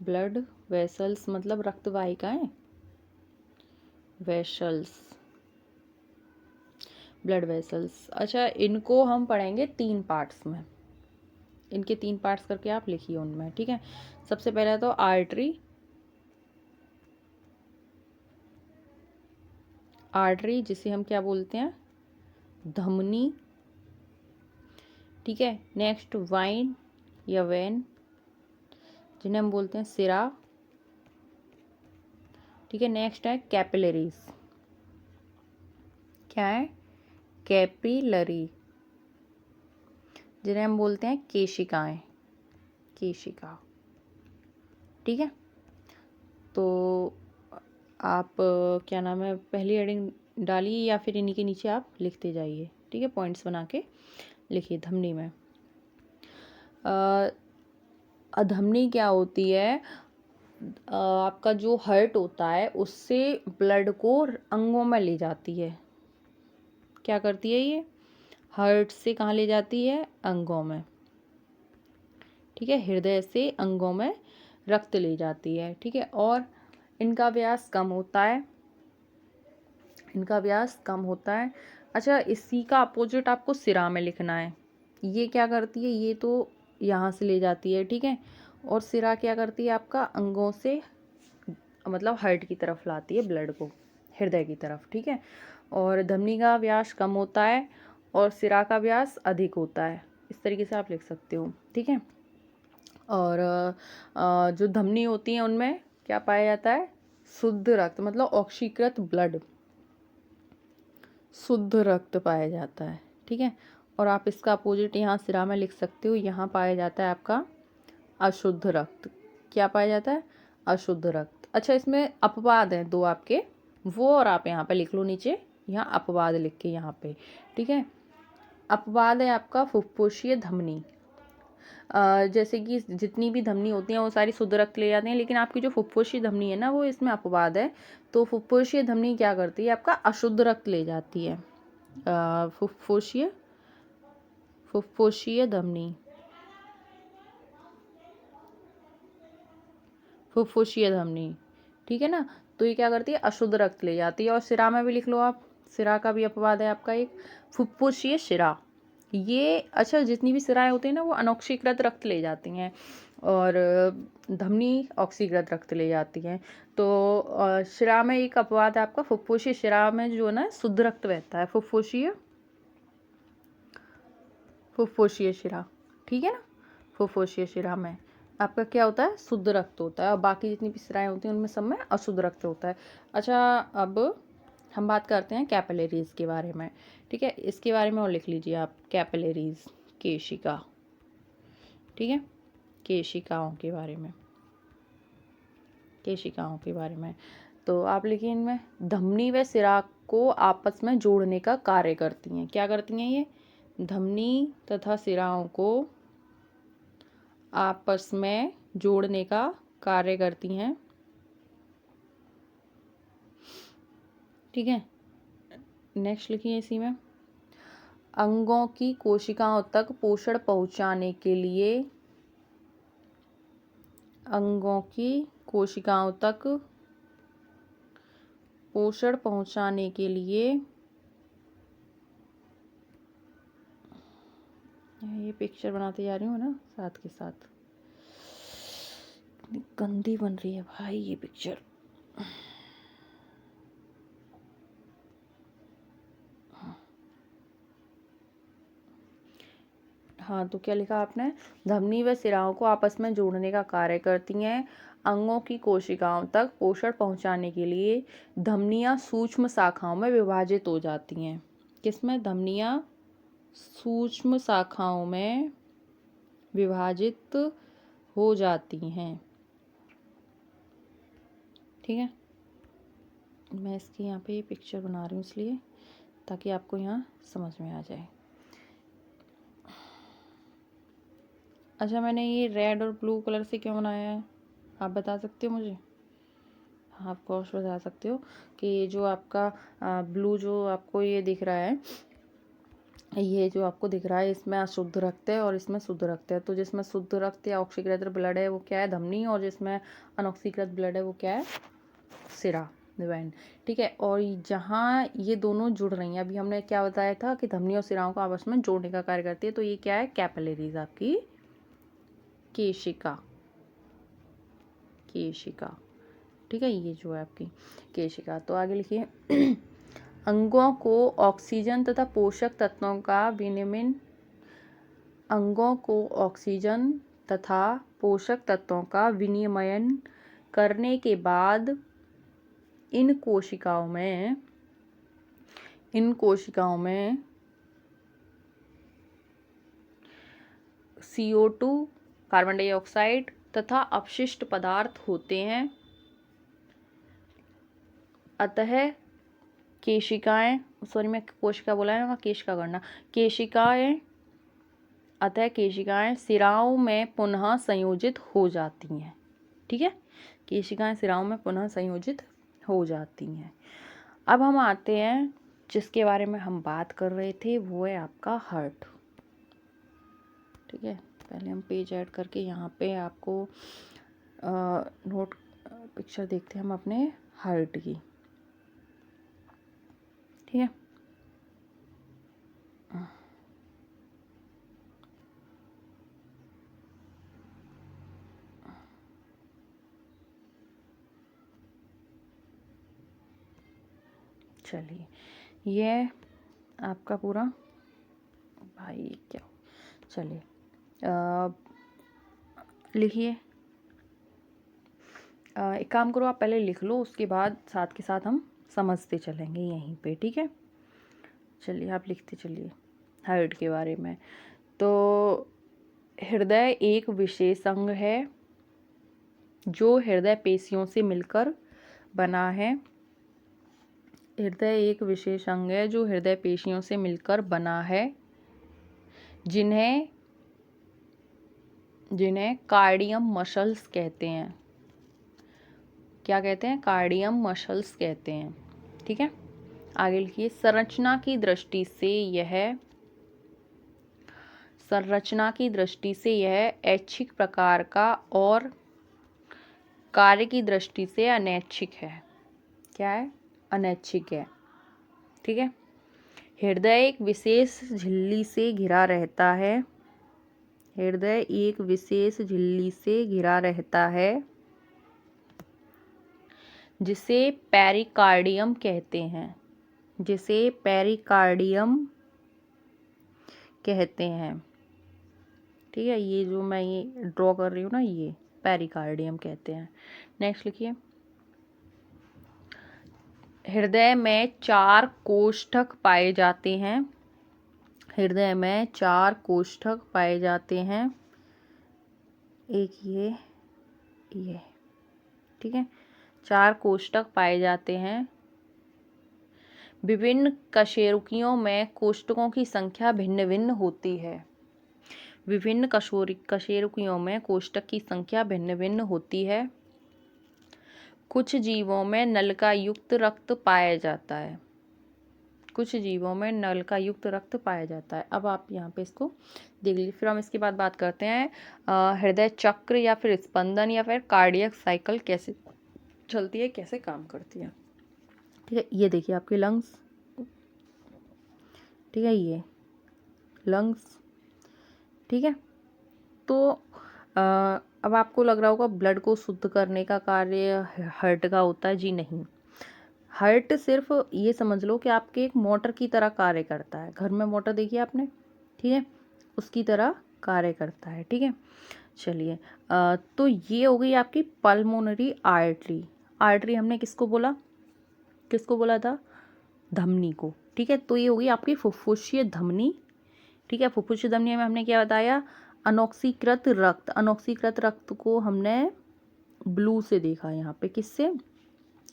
ब्लड वेसल्स मतलब रक्त वाहिकाएं, वेसल्स, ब्लड वेसल्स। अच्छा, इनको हम पढ़ेंगे 3 पार्ट्स में, इनके 3 पार्ट्स करके आप लिखिए उनमें। ठीक है, सबसे पहले तो आर्टरी जिसे हम क्या बोलते हैं, धमनी। ठीक है, नेक्स्ट वाइन या वेन जिन्हें हम बोलते हैं सिरा। ठीक है, नेक्स्ट है कैपिलरीज। क्या है, कैपिलरी, जिन्हें हम बोलते हैं केशिकाएं, केशिका। ठीक है, तो आप क्या नाम है, पहली हेडिंग डालिए या फिर इन्हीं के नीचे आप लिखते जाइए। ठीक है, पॉइंट्स बना के लिखिए। धमनी में अधमनी क्या होती है, आपका जो हार्ट होता है उससे ब्लड को अंगों में ले जाती है। क्या करती है ये, हार्ट से कहाँ ले जाती है, अंगों में। ठीक है, हृदय से अंगों में रक्त ले जाती है। ठीक है, और इनका व्यास कम होता है, इनका व्यास कम होता है। अच्छा, इसी का अपोजिट आपको सिरा में लिखना है। ये क्या करती है, ये तो यहाँ से ले जाती है। ठीक है, और सिरा क्या करती है, आपका अंगों से मतलब हार्ट की तरफ लाती है ब्लड को, हृदय की तरफ। ठीक है, और धमनी का व्यास कम होता है और सिरा का व्यास अधिक होता है। इस तरीके से आप लिख सकते हो। ठीक है, और जो धमनी होती है उनमें क्या पाया जाता है, शुद्ध रक्त, मतलब ऑक्सीकृत ब्लड, शुद्ध रक्त पाया जाता है। ठीक है, और आप इसका अपोजिट यहाँ सिरा में लिख सकते हो, यहाँ पाया जाता है आपका अशुद्ध रक्त। क्या पाया जाता है, अशुद्ध रक्त। अच्छा, इसमें अपवाद हैं 2 आपके, वो और आप यहाँ पे लिख लो नीचे, यहाँ अपवाद लिख के यहाँ पे। ठीक है, अपवाद है आपका फुफ्फुसीय धमनी। जैसे कि जितनी भी धमनी होती हैं वो सारी शुद्ध रक्त ले जाते हैं, लेकिन आपकी जो फुफ्फुसीय धमनी है ना, वो इसमें अपवाद है। तो फुफ्फुसीय धमनी क्या करती है, आपका अशुद्ध रक्त ले जाती है। फुफ्फुसीय धमनी, फुफ्फुसीय धमनी। ठीक है ना, तो ये क्या करती है, अशुद्ध रक्त ले जाती है। और शिरा में भी लिख लो आप, शिरा का भी अपवाद है आपका एक फुफ्फुसीय शिरा। ये अच्छा, जितनी भी शिराएं होती हैं ना वो अनॉक्सीकृत रक्त ले जाती हैं और धमनी ऑक्सीकृत रक्त ले जाती हैं। तो शिरा में एक अपवाद है आपका, फुफ्फुसीय शिरा में जो ना शुद्ध रक्त बहता है, फुफ्फुसीय शिरा, ठीक है ना। फुफ्फुसीय शिरा में आपका क्या होता है, शुद्ध रक्त होता है, और बाकी जितनी भी शिराएं होती हैं उनमें सब में अशुद्ध रक्त होता है। अच्छा, अब हम बात करते हैं कैपिलरीज के बारे में, ठीक है। इसके बारे में और लिख लीजिए आप, कैपिलरीज, केशिका, ठीक है, केशिकाओं के बारे में, केशिकाओं के बारे में। तो आप लिखिए इनमें, धमनी व शिरा को आपस में जोड़ने का कार्य करती हैं। क्या करती हैं ये, धमनी तथा शिराओं को आपस में जोड़ने का कार्य करती हैं, ठीक है। नेक्स्ट लिखिए इसी में, अंगों की कोशिकाओं तक पोषण पहुंचाने के लिए, अंगों की कोशिकाओं तक पोषण पहुंचाने के लिए, ये पिक्चर बनाते जा रही हूँ ना साथ के साथ, गंदी बन रही है भाई ये पिक्चर। हाँ, तो क्या लिखा आपने, धमनी व शिराओं को आपस में जोड़ने का कार्य करती हैं, अंगों की कोशिकाओं तक पोषण पहुंचाने के लिए धमनियां सूक्ष्म शाखाओं में विभाजित हो जाती हैं। किसमें, धमनियां सूक्ष्म शाखाओं में विभाजित हो जाती हैं, ठीक है। मैं इसकी यहाँ पे पिक्चर बना रही हूँ इसलिए, ताकि आपको यहाँ समझ में आ जाए। अच्छा, मैंने ये रेड और ब्लू कलर से क्यों बनाया है, आप बता सकते हो मुझे? हाँ, आप कोर्स बता सकते हो कि जो आपका ब्लू जो आपको ये दिख रहा है, ये जो आपको दिख रहा है इसमें अशुद्ध रक्त है और इसमें शुद्ध रक्त है। तो जिसमें शुद्ध रक्त या ऑक्सीकृत ब्लड है वो क्या है, धमनी, और जिसमें अनऑक्सीकृत ब्लड है वो क्या है, शिरा, वेन, ठीक है। और जहाँ ये दोनों जुड़ रही हैं, अभी हमने क्या बताया था कि धमनी और शिराओं को आपस में जोड़ने का कार्य करती है, तो ये क्या है, कैपिलरीज, आपकी केशिका, केशिका, ठीक है, ये जो है आपकी केशिका। तो आगे लिखिए, अंगों को ऑक्सीजन तथा पोषक तत्वों का विनिमय, अंगों को ऑक्सीजन तथा पोषक तत्वों का विनिमयन करने के बाद इन कोशिकाओं में CO2, कार्बन डाइऑक्साइड तथा अपशिष्ट पदार्थ होते हैं। अतः केशिकाएं, सॉरी मैं कोशिका बोला है, केशिका करना, केशिकाएं, अतः केशिकाएं शिराओं में पुनः संयोजित हो जाती हैं, ठीक है। केशिकाएं शिराओं में पुनः संयोजित हो जाती हैं। अब हम आते हैं जिसके बारे में हम बात कर रहे थे, वो है आपका हार्ट, ठीक है। पहले हम पेज ऐड करके यहाँ पे आपको नोट पिक्चर देखते हैं हम अपने हार्ट की, ठीक है। चलिए, ये आपका पूरा, भाई क्या, चलिए लिखिए, एक काम करो, आप पहले लिख लो, उसके बाद साथ के साथ हम समझते चलेंगे यहीं पे, ठीक है। चलिए आप लिखते चलिए हार्ट के बारे में। तो हृदय एक विशेष अंग है जो हृदय पेशियों से मिलकर बना है। हृदय एक विशेष अंग है जो हृदय पेशियों से मिलकर बना है, जिन्हें कार्डियम मसल्स कहते हैं। क्या कहते हैं, कार्डियम मसल्स कहते हैं, ठीक है। आगे लिखिए, संरचना की दृष्टि से यह ऐच्छिक प्रकार का और कार्य की दृष्टि से अनैच्छिक है। क्या है, अनैच्छिक है। ठीक है। हृदय एक विशेष झिल्ली से घिरा रहता है। हृदय एक विशेष झिल्ली से घिरा रहता है जिसे पेरिकार्डियम कहते हैं। जिसे पेरिकार्डियम कहते हैं। ठीक है, ये जो मैं ये ड्रॉ कर रही हूँ ना, ये पेरिकार्डियम कहते हैं। नेक्स्ट लिखिए, हृदय में 4 कोष्ठक पाए जाते हैं। हृदय में 4 कोष्ठक पाए जाते हैं। एक ये ठीक है, 4 कोष्ठक पाए जाते हैं। विभिन्न कशेरुकियों में कोष्ठकों की संख्या भिन्न भिन्न होती है। विभिन्न कशेरुकियों में कोष्ठक की संख्या भिन्न भिन्न होती है। कुछ जीवों में नलिका युक्त रक्त पाया जाता है। कुछ जीवों में नलिका युक्त रक्त पाया जाता है। अब आप यहाँ पे इसको देख लीजिए। फिर हम इसके बाद बात करते हैं हृदय चक्र या फिर स्पंदन या फिर कार्डियक साइकिल कैसे चलती है, कैसे काम करती है। ठीक है, ये देखिए आपके लंग्स। ठीक है, ये लंग्स। ठीक है, तो अब आपको लग रहा होगा ब्लड को शुद्ध करने का कार्य हार्ट का होता है। जी नहीं, हार्ट सिर्फ ये समझ लो कि आपके एक मोटर की तरह कार्य करता है। घर में मोटर देखिए आपने, ठीक है, उसकी तरह कार्य करता है। ठीक है, चलिए तो ये हो गई आपकी पल्मोनरी आर्टरी। आर्टरी हमने किसको बोला, किसको बोला था, धमनी को। ठीक है, तो ये हो गई आपकी फुफ्फुसीय धमनी। ठीक है, फुफ्फुसीय धमनी में हमने क्या बताया, अनॉक्सीकृत रक्त। अनॉक्सीकृत रक्त को हमने ब्लू से देखा, यहाँ पे किससे,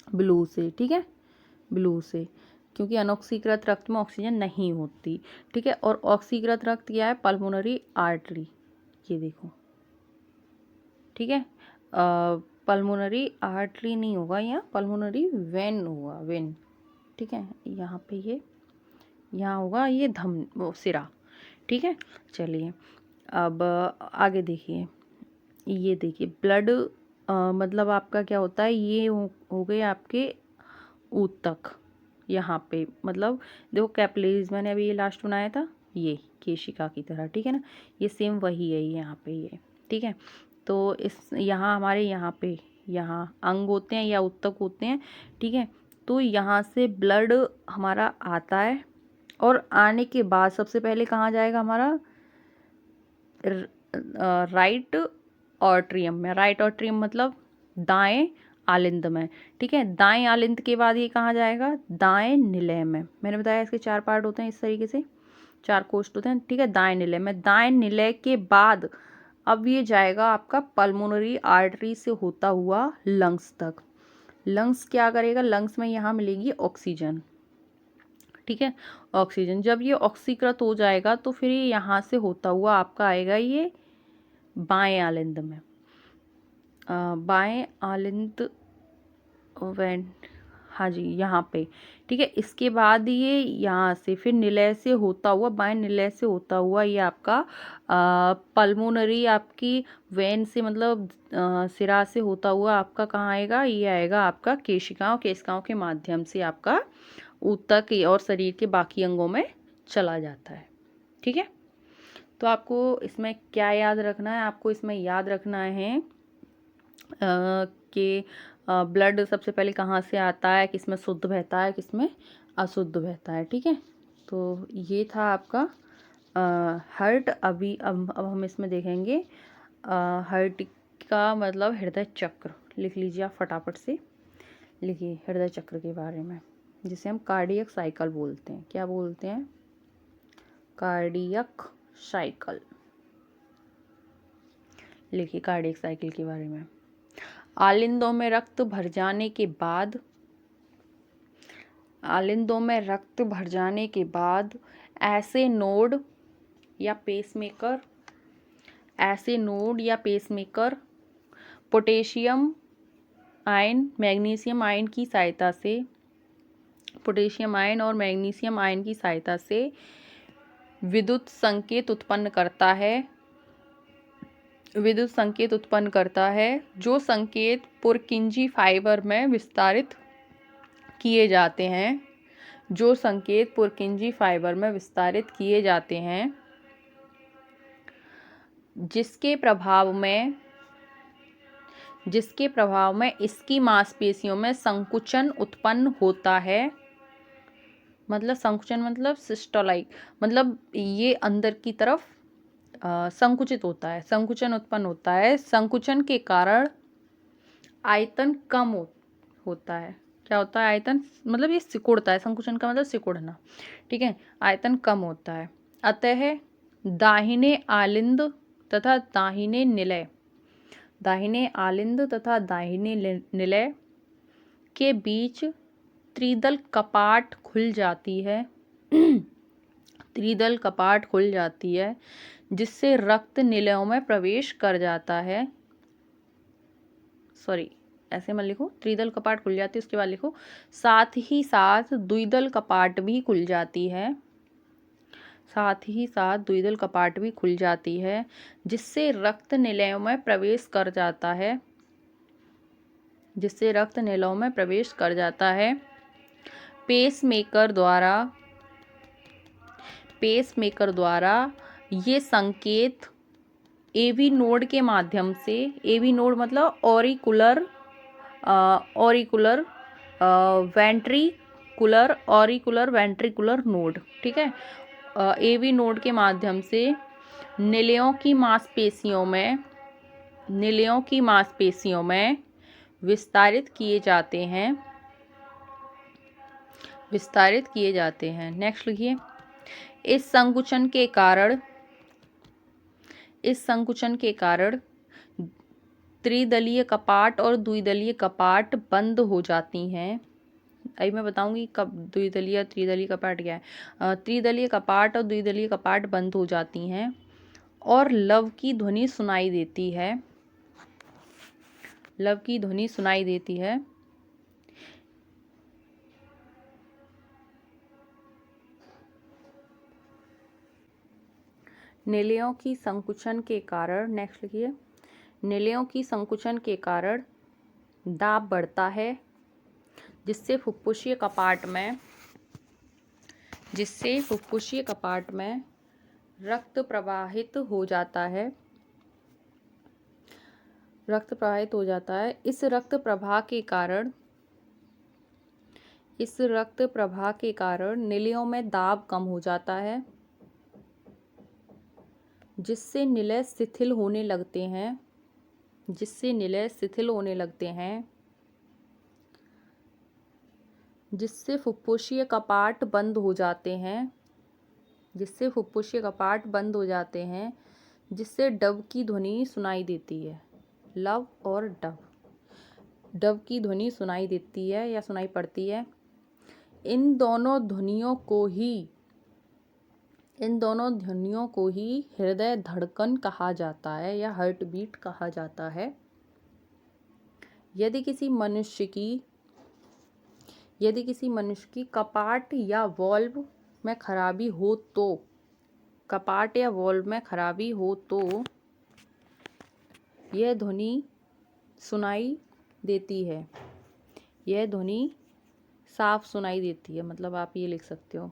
ब्लू से। ठीक है, ब्लू से, क्योंकि अनॉक्सीकृत रक्त में ऑक्सीजन नहीं होती। ठीक है, और ऑक्सीकृत रक्त क्या है, पल्मोनरी आर्टरी। ये देखो, ठीक है, पल्मोनरी आर्टरी नहीं होगा, यहाँ पल्मोनरी वेन होगा, वेन। ठीक है, यहाँ पे ये यहाँ होगा ये वो सिरा। ठीक है, चलिए अब आगे देखिए। ये देखिए ब्लड मतलब आपका क्या होता है, ये हो गए आपके ऊतक। यहाँ पे मतलब देखो कैपिलरीज मैंने अभी ये लास्ट बनाया था, ये केशिका की तरह। ठीक है ना, ये सेम वही है यहाँ पे ये। ठीक है, तो इस यहाँ हमारे यहाँ पे यहाँ अंग होते हैं या ऊतक होते हैं। ठीक है, तो यहाँ से ब्लड हमारा आता है और आने के बाद सबसे पहले कहाँ जाएगा हमारा, राइट ऑट्रियम में। राइट ऑट्रियम मतलब दाएं आलिंद में। ठीक है, दाएं आलिंद के बाद ये कहाँ जाएगा, दाएं निलय में। मैंने बताया इसके 4 पार्ट होते हैं, इस तरीके से 4 कोष्ठ होते हैं। ठीक है, दाएं निलय में। दाएं निलय के बाद अब ये जाएगा आपका पल्मोनरी आर्टरी से होता हुआ लंग्स तक। लंग्स क्या करेगा, लंग्स में यहाँ मिलेगी ऑक्सीजन। ठीक है, ऑक्सीजन जब ये ऑक्सीकृत हो जाएगा तो फिर ये यहाँ से होता हुआ आपका आएगा ये बाएं आलिंद में। बाएं आलिंद वेंट, हाँ जी, यहाँ पे। ठीक है, इसके बाद ये यहाँ से फिर निलय से होता हुआ, बाएं निलय से होता हुआ ये आपका पल्मोनरी आपकी वेन से मतलब सिरा से होता हुआ आपका कहाँ आएगा, ये आएगा आपका केशिकाओं, केशिकाओं के माध्यम से आपका ऊतक और शरीर के बाकी अंगों में चला जाता है। ठीक है, तो आपको इसमें क्या याद रखना है, आपको इसमें याद रखना है कि ब्लड सबसे पहले कहाँ से आता है, किसमें शुद्ध बहता है, किसमें अशुद्ध बहता है। ठीक है, तो ये था आपका हार्ट। अभी अब हम इसमें देखेंगे हार्ट का मतलब हृदय चक्र। लिख लीजिए आप फटाफट से, लिखिए हृदय चक्र के बारे में, जिसे हम कार्डियक साइकिल बोलते हैं। क्या बोलते हैं, कार्डियक साइकिल। लिखिए कार्डियक साइकिल के बारे में। आलिंदों में रक्त भर जाने के बाद, आलिंदों में रक्त भर जाने के बाद ऐसे नोड या पेसमेकर, ऐसे नोड या pacemaker potassium ion, magnesium ion की सहायता से, पोटेशियम आयन और मैग्नीशियम आयन की सहायता से विद्युत संकेत उत्पन्न करता है। विद्युत संकेत उत्पन्न करता है, जो संकेत पुरकिंजी फाइबर में विस्तारित किए जाते हैं, जो संकेत पुरकिंजी फाइबर में विस्तारित किए जाते हैं, जिसके प्रभाव में इसकी मांसपेशियों में संकुचन उत्पन्न होता है। मतलब संकुचन मतलब सिस्टोलाइक, मतलब ये अंदर की तरफ संकुचित होता है, संकुचन उत्पन्न होता है। संकुचन के कारण आयतन कम होता है। क्या होता है? आयतन मतलब ये सिकुड़ता है, संकुचन का मतलब सिकुड़ना, ठीक है। आयतन कम होता है। अतः दाहिने आलिंद तथा दाहिने निलय निलय के बीच त्रिदल कपाट खुल जाती है त्रिदल कपाट खुल जाती है, जिससे रक्त निलयों में प्रवेश कर जाता है। सॉरी, ऐसे मत लिखो, त्रिदल कपाट खुल जाती है, उसके बाद लिखो साथ ही साथ द्विदल कपाट भी खुल जाती है। साथ ही साथ द्विदल कपाट भी खुल जाती है, जिससे रक्त निलयों में प्रवेश कर जाता है। जिससे रक्त निलयों में प्रवेश कर जाता है। पेसमेकर द्वारा ये संकेत एवी नोड के माध्यम से, एवी नोड मतलब ऑरिकुलर वेंट्रिकुलर नोड, ठीक है। एवी नोड के माध्यम से निलयों की मांसपेशियों में विस्तारित किए जाते हैं। नेक्स्ट लिखिए। इस संकुचन के कारण त्रिदलीय कपाट और द्विदलीय कपाट बंद हो जाती हैं। अभी मैं बताऊंगी कब द्विदलीय त्रिदलीय कपाट क्या है। त्रिदलीय कपाट और द्विदलीय कपाट बंद हो जाती हैं और लव की ध्वनि सुनाई देती है। निलयों की संकुचन के कारण, नेक्स्ट लिखिए, निलयों की संकुचन के कारण दाब बढ़ता है, जिससे फुफ्फुसीय कपाट में रक्त प्रवाहित हो जाता है। इस रक्त प्रवाह के कारण निलयों में दाब कम हो जाता है, जिससे निलय शिथिल होने लगते हैं, जिससे फुफ्फुसीय कपाट बंद हो जाते हैं, जिससे डव की ध्वनि सुनाई देती है। लव और डव की ध्वनि सुनाई देती है या सुनाई पड़ती है। इन दोनों ध्वनियों को ही हृदय धड़कन कहा जाता है या हार्ट बीट कहा जाता है। यदि किसी मनुष्य की कपाट या वॉल्व में खराबी हो तो यह ध्वनि सुनाई देती है। यह ध्वनि साफ सुनाई देती है, मतलब आप ये लिख सकते हो,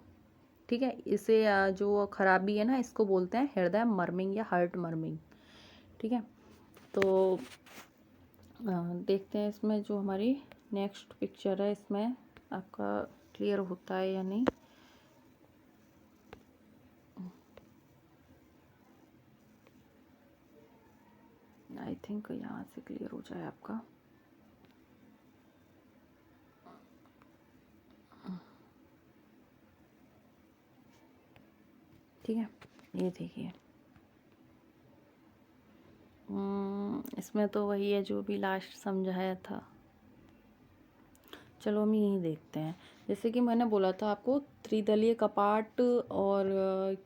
ठीक है। इसे जो खराबी है ना, इसको बोलते हैं हृदय मर्मिंग या हार्ट मर्मिंग, ठीक है। तो देखते हैं इसमें जो हमारी नेक्स्ट पिक्चर है, इसमें आपका क्लियर होता है या नहीं। आई थिंक यहाँ से क्लियर हो जाए आपका। ठीक है, ये देखिए, इसमें तो वही है जो भी लास्ट समझाया था। चलो हम यही देखते हैं। जैसे कि मैंने बोला था आपको त्रिदलीय कपाट और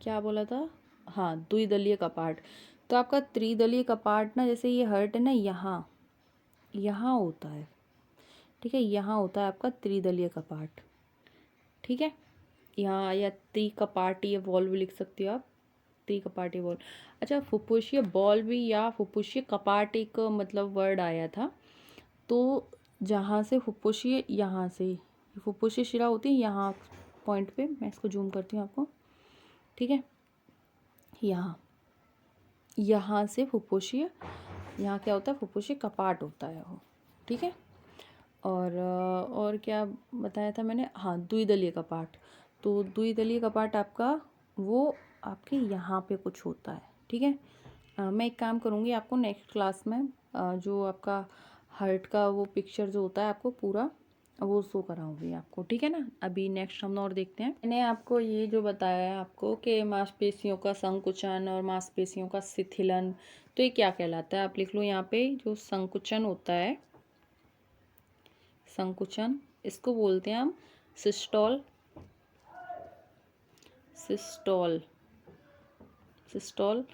क्या बोला था, हाँ, द्विदलीय कपाट। तो आपका त्रिदलीय कपाट ना, जैसे ये हर्ट है ना, यहाँ होता है, ठीक है। यहाँ होता है आपका त्रिदलीय कपाट, ठीक है। यहाँ या त्रिकपाटीय वॉल्व लिख सकते हो आप, त्रिकपाटीय वॉल्व। अच्छा, फुफ्फुसीय वॉल्व या फुफ्फुसीय कपाट एक मतलब वर्ड आया था। तो जहाँ से फुफ्फुसीय, यहाँ से फुफ्फुसी शिरा होती है यहाँ पॉइंट पे, मैं इसको जूम करती हूँ आपको, ठीक है। यहाँ से फुफ्फुसी, यहाँ क्या होता है, फुफ्फुसी कपाट होता है वो, ठीक है। और क्या बताया था मैंने, हाँ द्विदलीय कपाट। तो द्विदलीय कपाट आपका वो आपके यहाँ पे कुछ होता है, ठीक है। मैं एक काम करूँगी, आपको नेक्स्ट क्लास में जो आपका हार्ट का वो पिक्चर जो होता है आपको पूरा वो शो कराऊंगी आपको, ठीक है ना। अभी नेक्स्ट हम और देखते हैं। मैंने आपको ये जो बताया है आपको कि मांसपेशियों का संकुचन और मांसपेशियों का शिथिलन, तो ये क्या कहलाता है, आप लिख लो यहाँ पे। जो संकुचन होता है, संकुचन, इसको बोलते हैं हम सिस्टोल, सिस्टोल, सिस्टोल।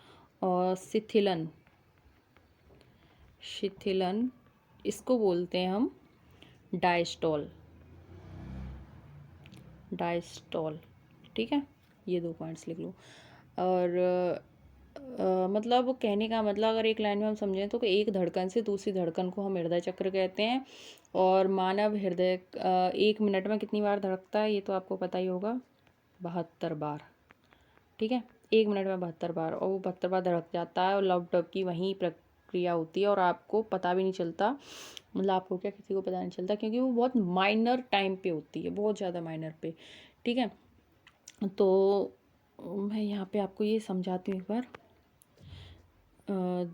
और शिथिलन, शिथिलन, इसको बोलते हैं हम डायस्टोल, डायस्टोल, ठीक है। ये 2 पॉइंट्स लिख लो। और मतलब कहने का मतलब अगर एक लाइन में हम समझें तो कि एक धड़कन से दूसरी धड़कन को हम हृदय चक्र कहते हैं। और मानव हृदय 1 मिनट में कितनी बार धड़कता है, ये तो आपको पता ही होगा, 72 बार, ठीक है। 1 मिनट में 72 बार, और वो 72 बार धड़क जाता है, और लव डब की वही प्रक्रिया होती है, और आपको पता भी नहीं चलता, मतलब आपको क्या, किसी को पता नहीं चलता, क्योंकि वो बहुत माइनर टाइम पे होती है, बहुत ज़्यादा माइनर पे, ठीक है। तो मैं यहाँ पे आपको ये समझाती हूँ एक बार।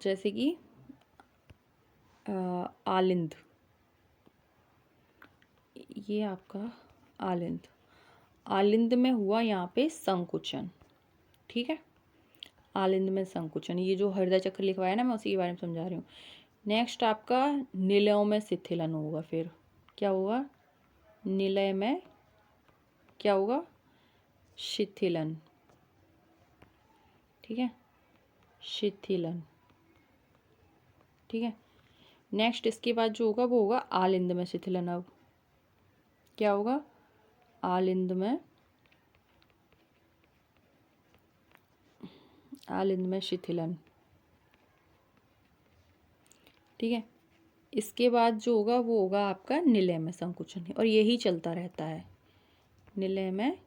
जैसे कि आलिंद, ये आपका आलिंद, आलिंद में हुआ यहाँ पे संकुचन, ठीक है। आलिंद में संकुचन, ये जो हृदय चक्र लिखवाया ना, मैं उसी के बारे में समझा रही हूँ। नेक्स्ट आपका निलयों में शिथिलन होगा, फिर क्या होगा, निलय में क्या होगा, शिथिलन, ठीक है, शिथिलन, ठीक है। नेक्स्ट इसके बाद जो होगा वो होगा आलिंद में शिथिलन। अब क्या होगा, आलिंद में, आलिंद में शिथिलन, ठीक है। इसके बाद जो होगा वो होगा आपका निलय में संकुचन, और यही चलता रहता है, निलय में,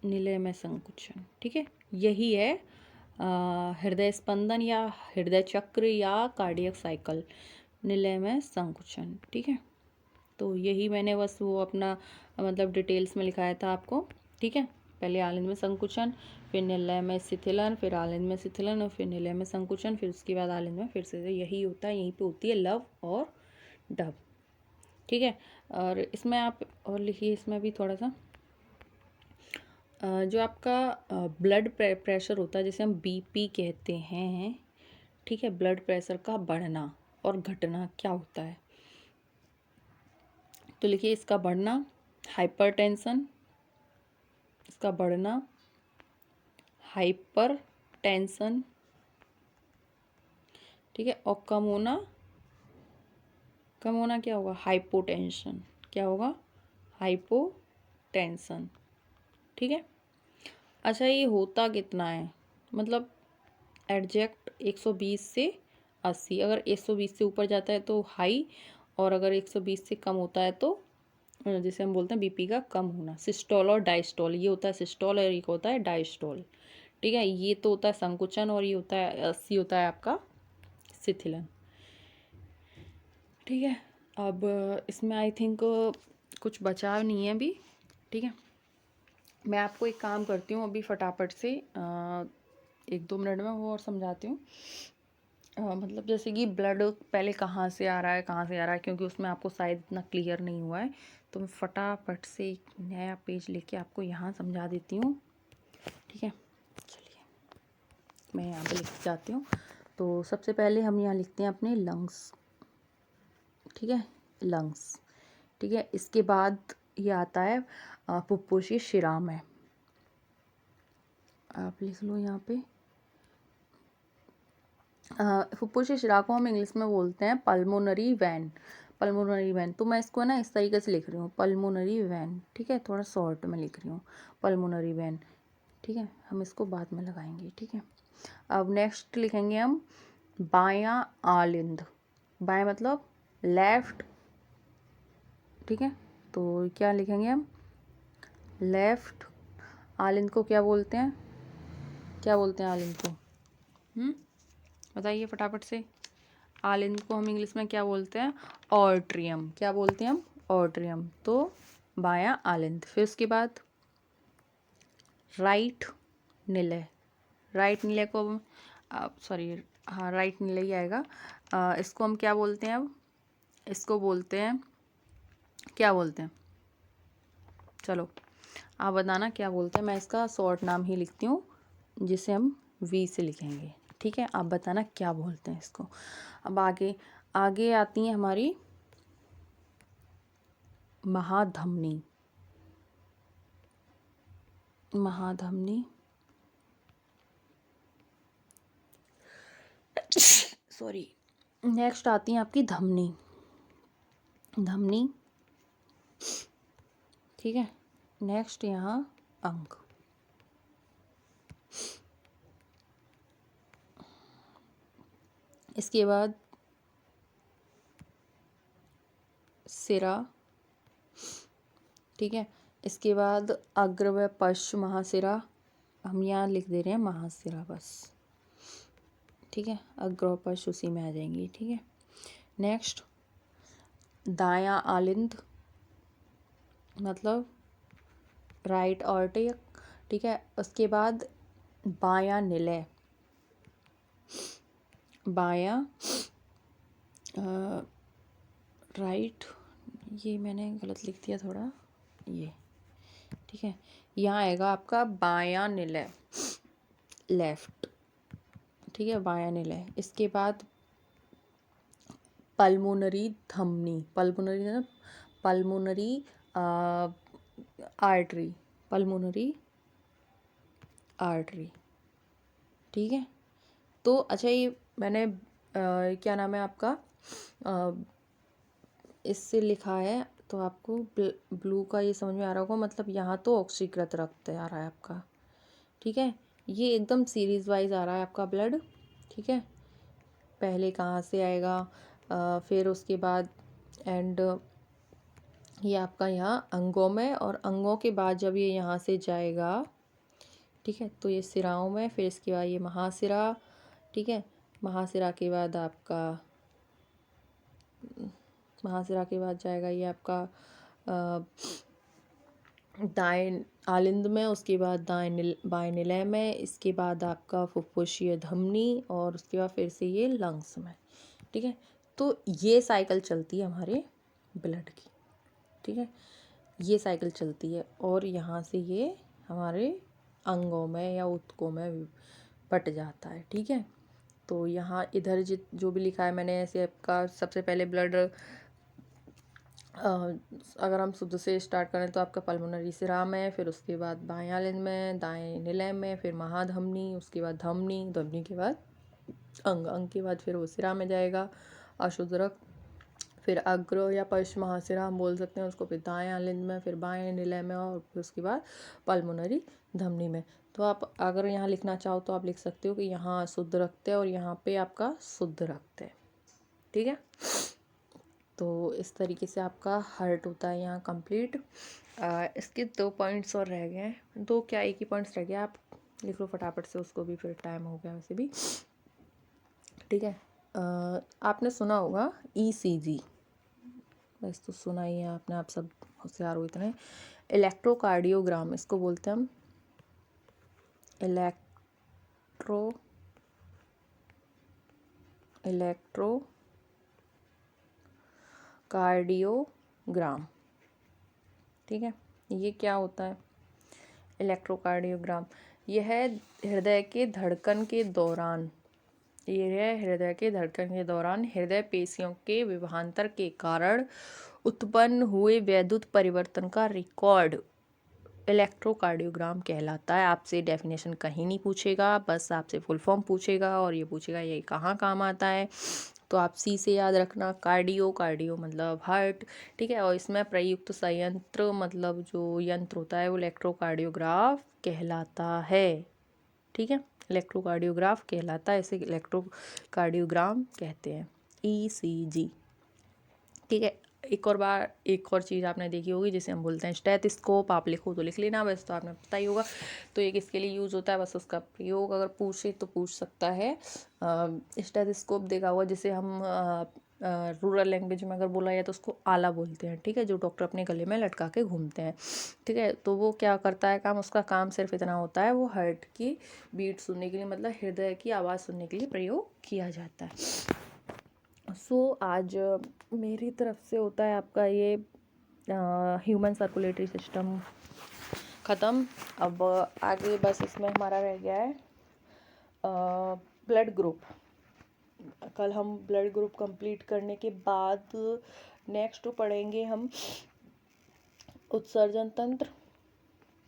निलय में संकुचन, ठीक है। यही है हृदय स्पंदन या हृदय चक्र या कार्डियक साइकिल, निलय में संकुचन, ठीक है। तो यही मैंने बस वो अपना मतलब डिटेल्स में लिखाया था आपको, ठीक है। पहले आलिंद में संकुचन, फिर निलय में शिथिलन, फिर आलिंद में शिथिलन, और फिर निलय में संकुचन, फिर उसके बाद आलिंद में फिर से यही होता है, यहीं पे होती है लव और डब, ठीक है। और इसमें आप और लिखिए, इसमें भी थोड़ा सा जो आपका ब्लड प्रेशर होता है, जिसे हम बीपी कहते हैं, ठीक है। ब्लड प्रेशर का बढ़ना और घटना क्या होता है, तो लिखिए इसका बढ़ना हाइपरटेंशन, इसका बढ़ना हाइपर टेंशन, ठीक है। और कम होना, कम होना क्या होगा, हाइपोटेंशन, क्या होगा, हाइपोटेंशन, ठीक है। अच्छा, ये होता कितना है, मतलब एग्जैक्ट 120 से 80, अगर 120 से ऊपर जाता है तो हाई, और अगर 120 से कम होता है तो जिसे हम बोलते हैं बीपी का कम होना। सिस्टोल और डायस्टोल, ये होता है सिस्टोल और एक होता है डायस्टोल, ठीक है। ये तो होता है संकुचन, और ये होता है 80 होता है आपका शिथिलन, ठीक है। अब इसमें आई थिंक कुछ बचा नहीं है अभी, ठीक है। मैं आपको एक काम करती हूँ अभी फटाफट से 1-2 मिनट में वो और समझाती हूँ। मतलब जैसे कि ब्लड पहले कहाँ से आ रहा है, कहाँ से आ रहा है, क्योंकि उसमें आपको शायद इतना क्लियर नहीं हुआ है, तो मैं फटाफट से एक नया पेज लेके आपको यहाँ समझा देती हूँ, ठीक है। चलिए मैं यहाँ पे लिख जाती हूँ। तो सबसे पहले हम यहाँ लिखते हैं अपने लंग्स, ठीक है, लंग्स, ठीक है। इसके बाद ये आता है फुफ्फुसी शिरा में, आप लिख लो यहाँ पे। फुफ्फुसी शिरा को हम इंग्लिश में बोलते हैं पल्मोनरी वैन, पल्मोनरी वैन। तो मैं इसको ना इस तरीके से लिख रही हूँ, पल्मोनरी वैन, ठीक है, थोड़ा शॉर्ट में लिख रही हूँ, पल्मोनरी वैन, ठीक है। हम इसको बाद में लगाएंगे, ठीक है। अब नेक्स्ट लिखेंगे हम बायां आलिंद, बायां मतलब लेफ्ट ठीक है, तो क्या लिखेंगे हम, लेफ्ट। आलिंद को क्या बोलते हैं, क्या बोलते हैं आलिंद को, बताइए फटाफट से। आलिंद को हम इंग्लिश में क्या बोलते हैं, ऑर्ट्रियम। क्या बोलते हैं हम, ऑर्ट्रियम। तो बायां आलिंद। फिर उसके बाद राइट निलय। राइट निलय को सॉरी, हाँ राइट निलय ही आएगा। इसको हम क्या बोलते हैं, अब इसको बोलते हैं, क्या बोलते हैं, चलो आप बताना क्या बोलते हैं। मैं इसका शॉर्ट नाम ही लिखती हूँ जिसे हम वी से लिखेंगे, ठीक है। आप बताना क्या बोलते हैं इसको। अब आगे आगे आती है हमारी महाधमनी। महाधमनी सॉरी। नेक्स्ट आती है आपकी धमनी। धमनी, ठीक है। नेक्स्ट यहाँ अंग। इसके बाद सिरा, ठीक है। इसके बाद अग्र व पश्च महासिरा, हम यहाँ लिख दे रहे हैं महासिरा बस, ठीक है। अग्र और पश्च उसी में आ जाएंगी, ठीक है। नेक्स्ट दायां आलिंद, मतलब राइट ऑर्टिक, ठीक है। उसके बाद बायां निलय, बायां राइट, ये मैंने गलत लिख दिया थोड़ा, ये ठीक है। यहाँ आएगा आपका बायां निलय, लेफ्ट, ठीक है, बायां निलय। इसके बाद पल्मोनरी धमनी। पल्मोनरी ना, पल्मोनरी आर्टरी, पल्मोनरी आर्टरी, ठीक है। तो अच्छा ये मैंने क्या नाम है आपका, इससे लिखा है तो आपको ब्लू का ये समझ में आ रहा होगा, मतलब यहाँ तो ऑक्सीकृत रक्त आ रहा है आपका, ठीक है। ये एकदम सीरीज वाइज आ रहा है आपका ब्लड, ठीक है। पहले कहाँ से आएगा, फिर उसके बाद एंड ये आपका यहाँ अंगों में, और अंगों के बाद जब ये यहाँ से जाएगा, ठीक है, तो ये सिराओं में, फिर इसके बाद ये महासिरा, ठीक है। महासिरा के बाद आपका, महासिरा के बाद जाएगा ये आपका दाएं आलिंद में, उसके बाद बाएं निलय में, इसके बाद आपका फुफ्फुसीय धमनी, और उसके बाद फिर से ये लंग्स में, ठीक है। तो ये साइकिल चलती है हमारे ब्लड की, ठीक है, ये साइकिल चलती है। और यहाँ से ये हमारे अंगों में या ऊतकों में बट जाता है, ठीक है। तो यहाँ इधर जो भी लिखा है मैंने, ऐसे आपका सबसे पहले ब्लड अगर हम शुद्ध से स्टार्ट करें तो आपका पल्मोनरी सिरा में, फिर उसके बाद बाएं आलिंद में, दाएं निलय में, फिर महाधमनी, उसके बाद धमनी, धमनी के बाद अंग, अंग के बाद फिर वो सिरा में जाएगा अशुद्ध रक्त, फिर अग्र या पश्च महासिरा हम बोल सकते हैं उसको, फिर दाएं आलिंद में, फिर बाएं निलय में, और फिर उसके बाद पल्मोनरी धमनी में। तो आप अगर यहाँ लिखना चाहो तो आप लिख सकते हो कि यहाँ शुद्ध रक्त है और यहाँ पे आपका शुद्ध रक्त है, ठीक है। तो इस तरीके से आपका हार्ट होता है यहाँ कंप्लीट। इसके 2 पॉइंट्स और रह गए हैं, 2 क्या, एक ही पॉइंट्स रह गया, आप लिख लो फटाफट से उसको भी, फिर टाइम हो गया वैसे भी, ठीक है। आपने सुना होगा ECG, बस तो सुना ही है आपने, आप सब होशियार हो इतने। इलेक्ट्रोकार्डियोग्राम इसको बोलते हैं हम, इलेक्ट्रोकार्डियोग्राम, ठीक है। ये क्या होता है इलेक्ट्रोकार्डियोग्राम, यह है हृदय के धड़कन के दौरान, ये है हृदय के धड़कन के दौरान हृदय पेशियों के विभवांतर के कारण उत्पन्न हुए वैद्युत परिवर्तन का रिकॉर्ड इलेक्ट्रोकार्डियोग्राम कहलाता है। आपसे डेफिनेशन कहीं नहीं पूछेगा, बस आपसे फुल फॉर्म पूछेगा, और ये पूछेगा ये कहाँ काम आता है। तो आप सी से याद रखना, कार्डियो, कार्डियो मतलब हार्ट, ठीक है। और इसमें प्रयुक्त संयंत्र मतलब जो यंत्र होता है वो इलेक्ट्रोकार्डियोग्राफ कहलाता है, ठीक है। इलेक्ट्रोकार्डियोग्राफ कहलाता है, इसे इलेक्ट्रोकार्डियोग्राम कहते हैं, ECG, ठीक है। एक और चीज़ आपने देखी होगी जिसे हम बोलते हैं स्टेथोस्कोप। आप लिखो तो लिख लेना, बस तो आपने पता ही होगा। तो ये किसके लिए यूज़ होता है, बस उसका प्रयोग अगर पूछे तो पूछ सकता है। स्टेथोस्कोप देखा होगा जिसे हम रूरल लैंग्वेज में अगर बोला जाए तो उसको आला बोलते हैं, ठीक है, जो डॉक्टर अपने गले में लटका के घूमते हैं, ठीक है। तो वो क्या करता है काम, उसका काम सिर्फ इतना होता है, वो हार्ट की बीट सुनने के लिए, मतलब हृदय की आवाज़ सुनने के लिए प्रयोग किया जाता है। आज मेरी तरफ से होता है आपका ये ह्यूमन सर्कुलेटरी सिस्टम ख़त्म। अब आगे बस इसमें हमारा रह गया है ब्लड ग्रुप। कल हम ब्लड ग्रुप कंप्लीट करने के बाद नेक्स्ट पढ़ेंगे हम उत्सर्जन तंत्र,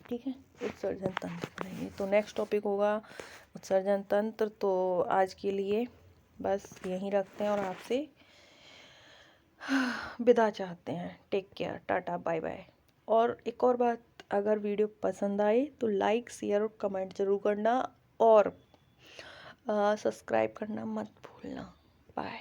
ठीक है, उत्सर्जन तंत्र पढ़ेंगे। तो नेक्स्ट टॉपिक होगा उत्सर्जन तंत्र। तो आज के लिए बस यहीं रखते हैं और आपसे विदा चाहते हैं। Take care, tata, bye bye. और एक और बात, अगर वीडियो पसंद आए तो लाइक, शेयर और कमेंट ज़रूर करना, और सब्सक्राइब करना मत भूलना। बाय।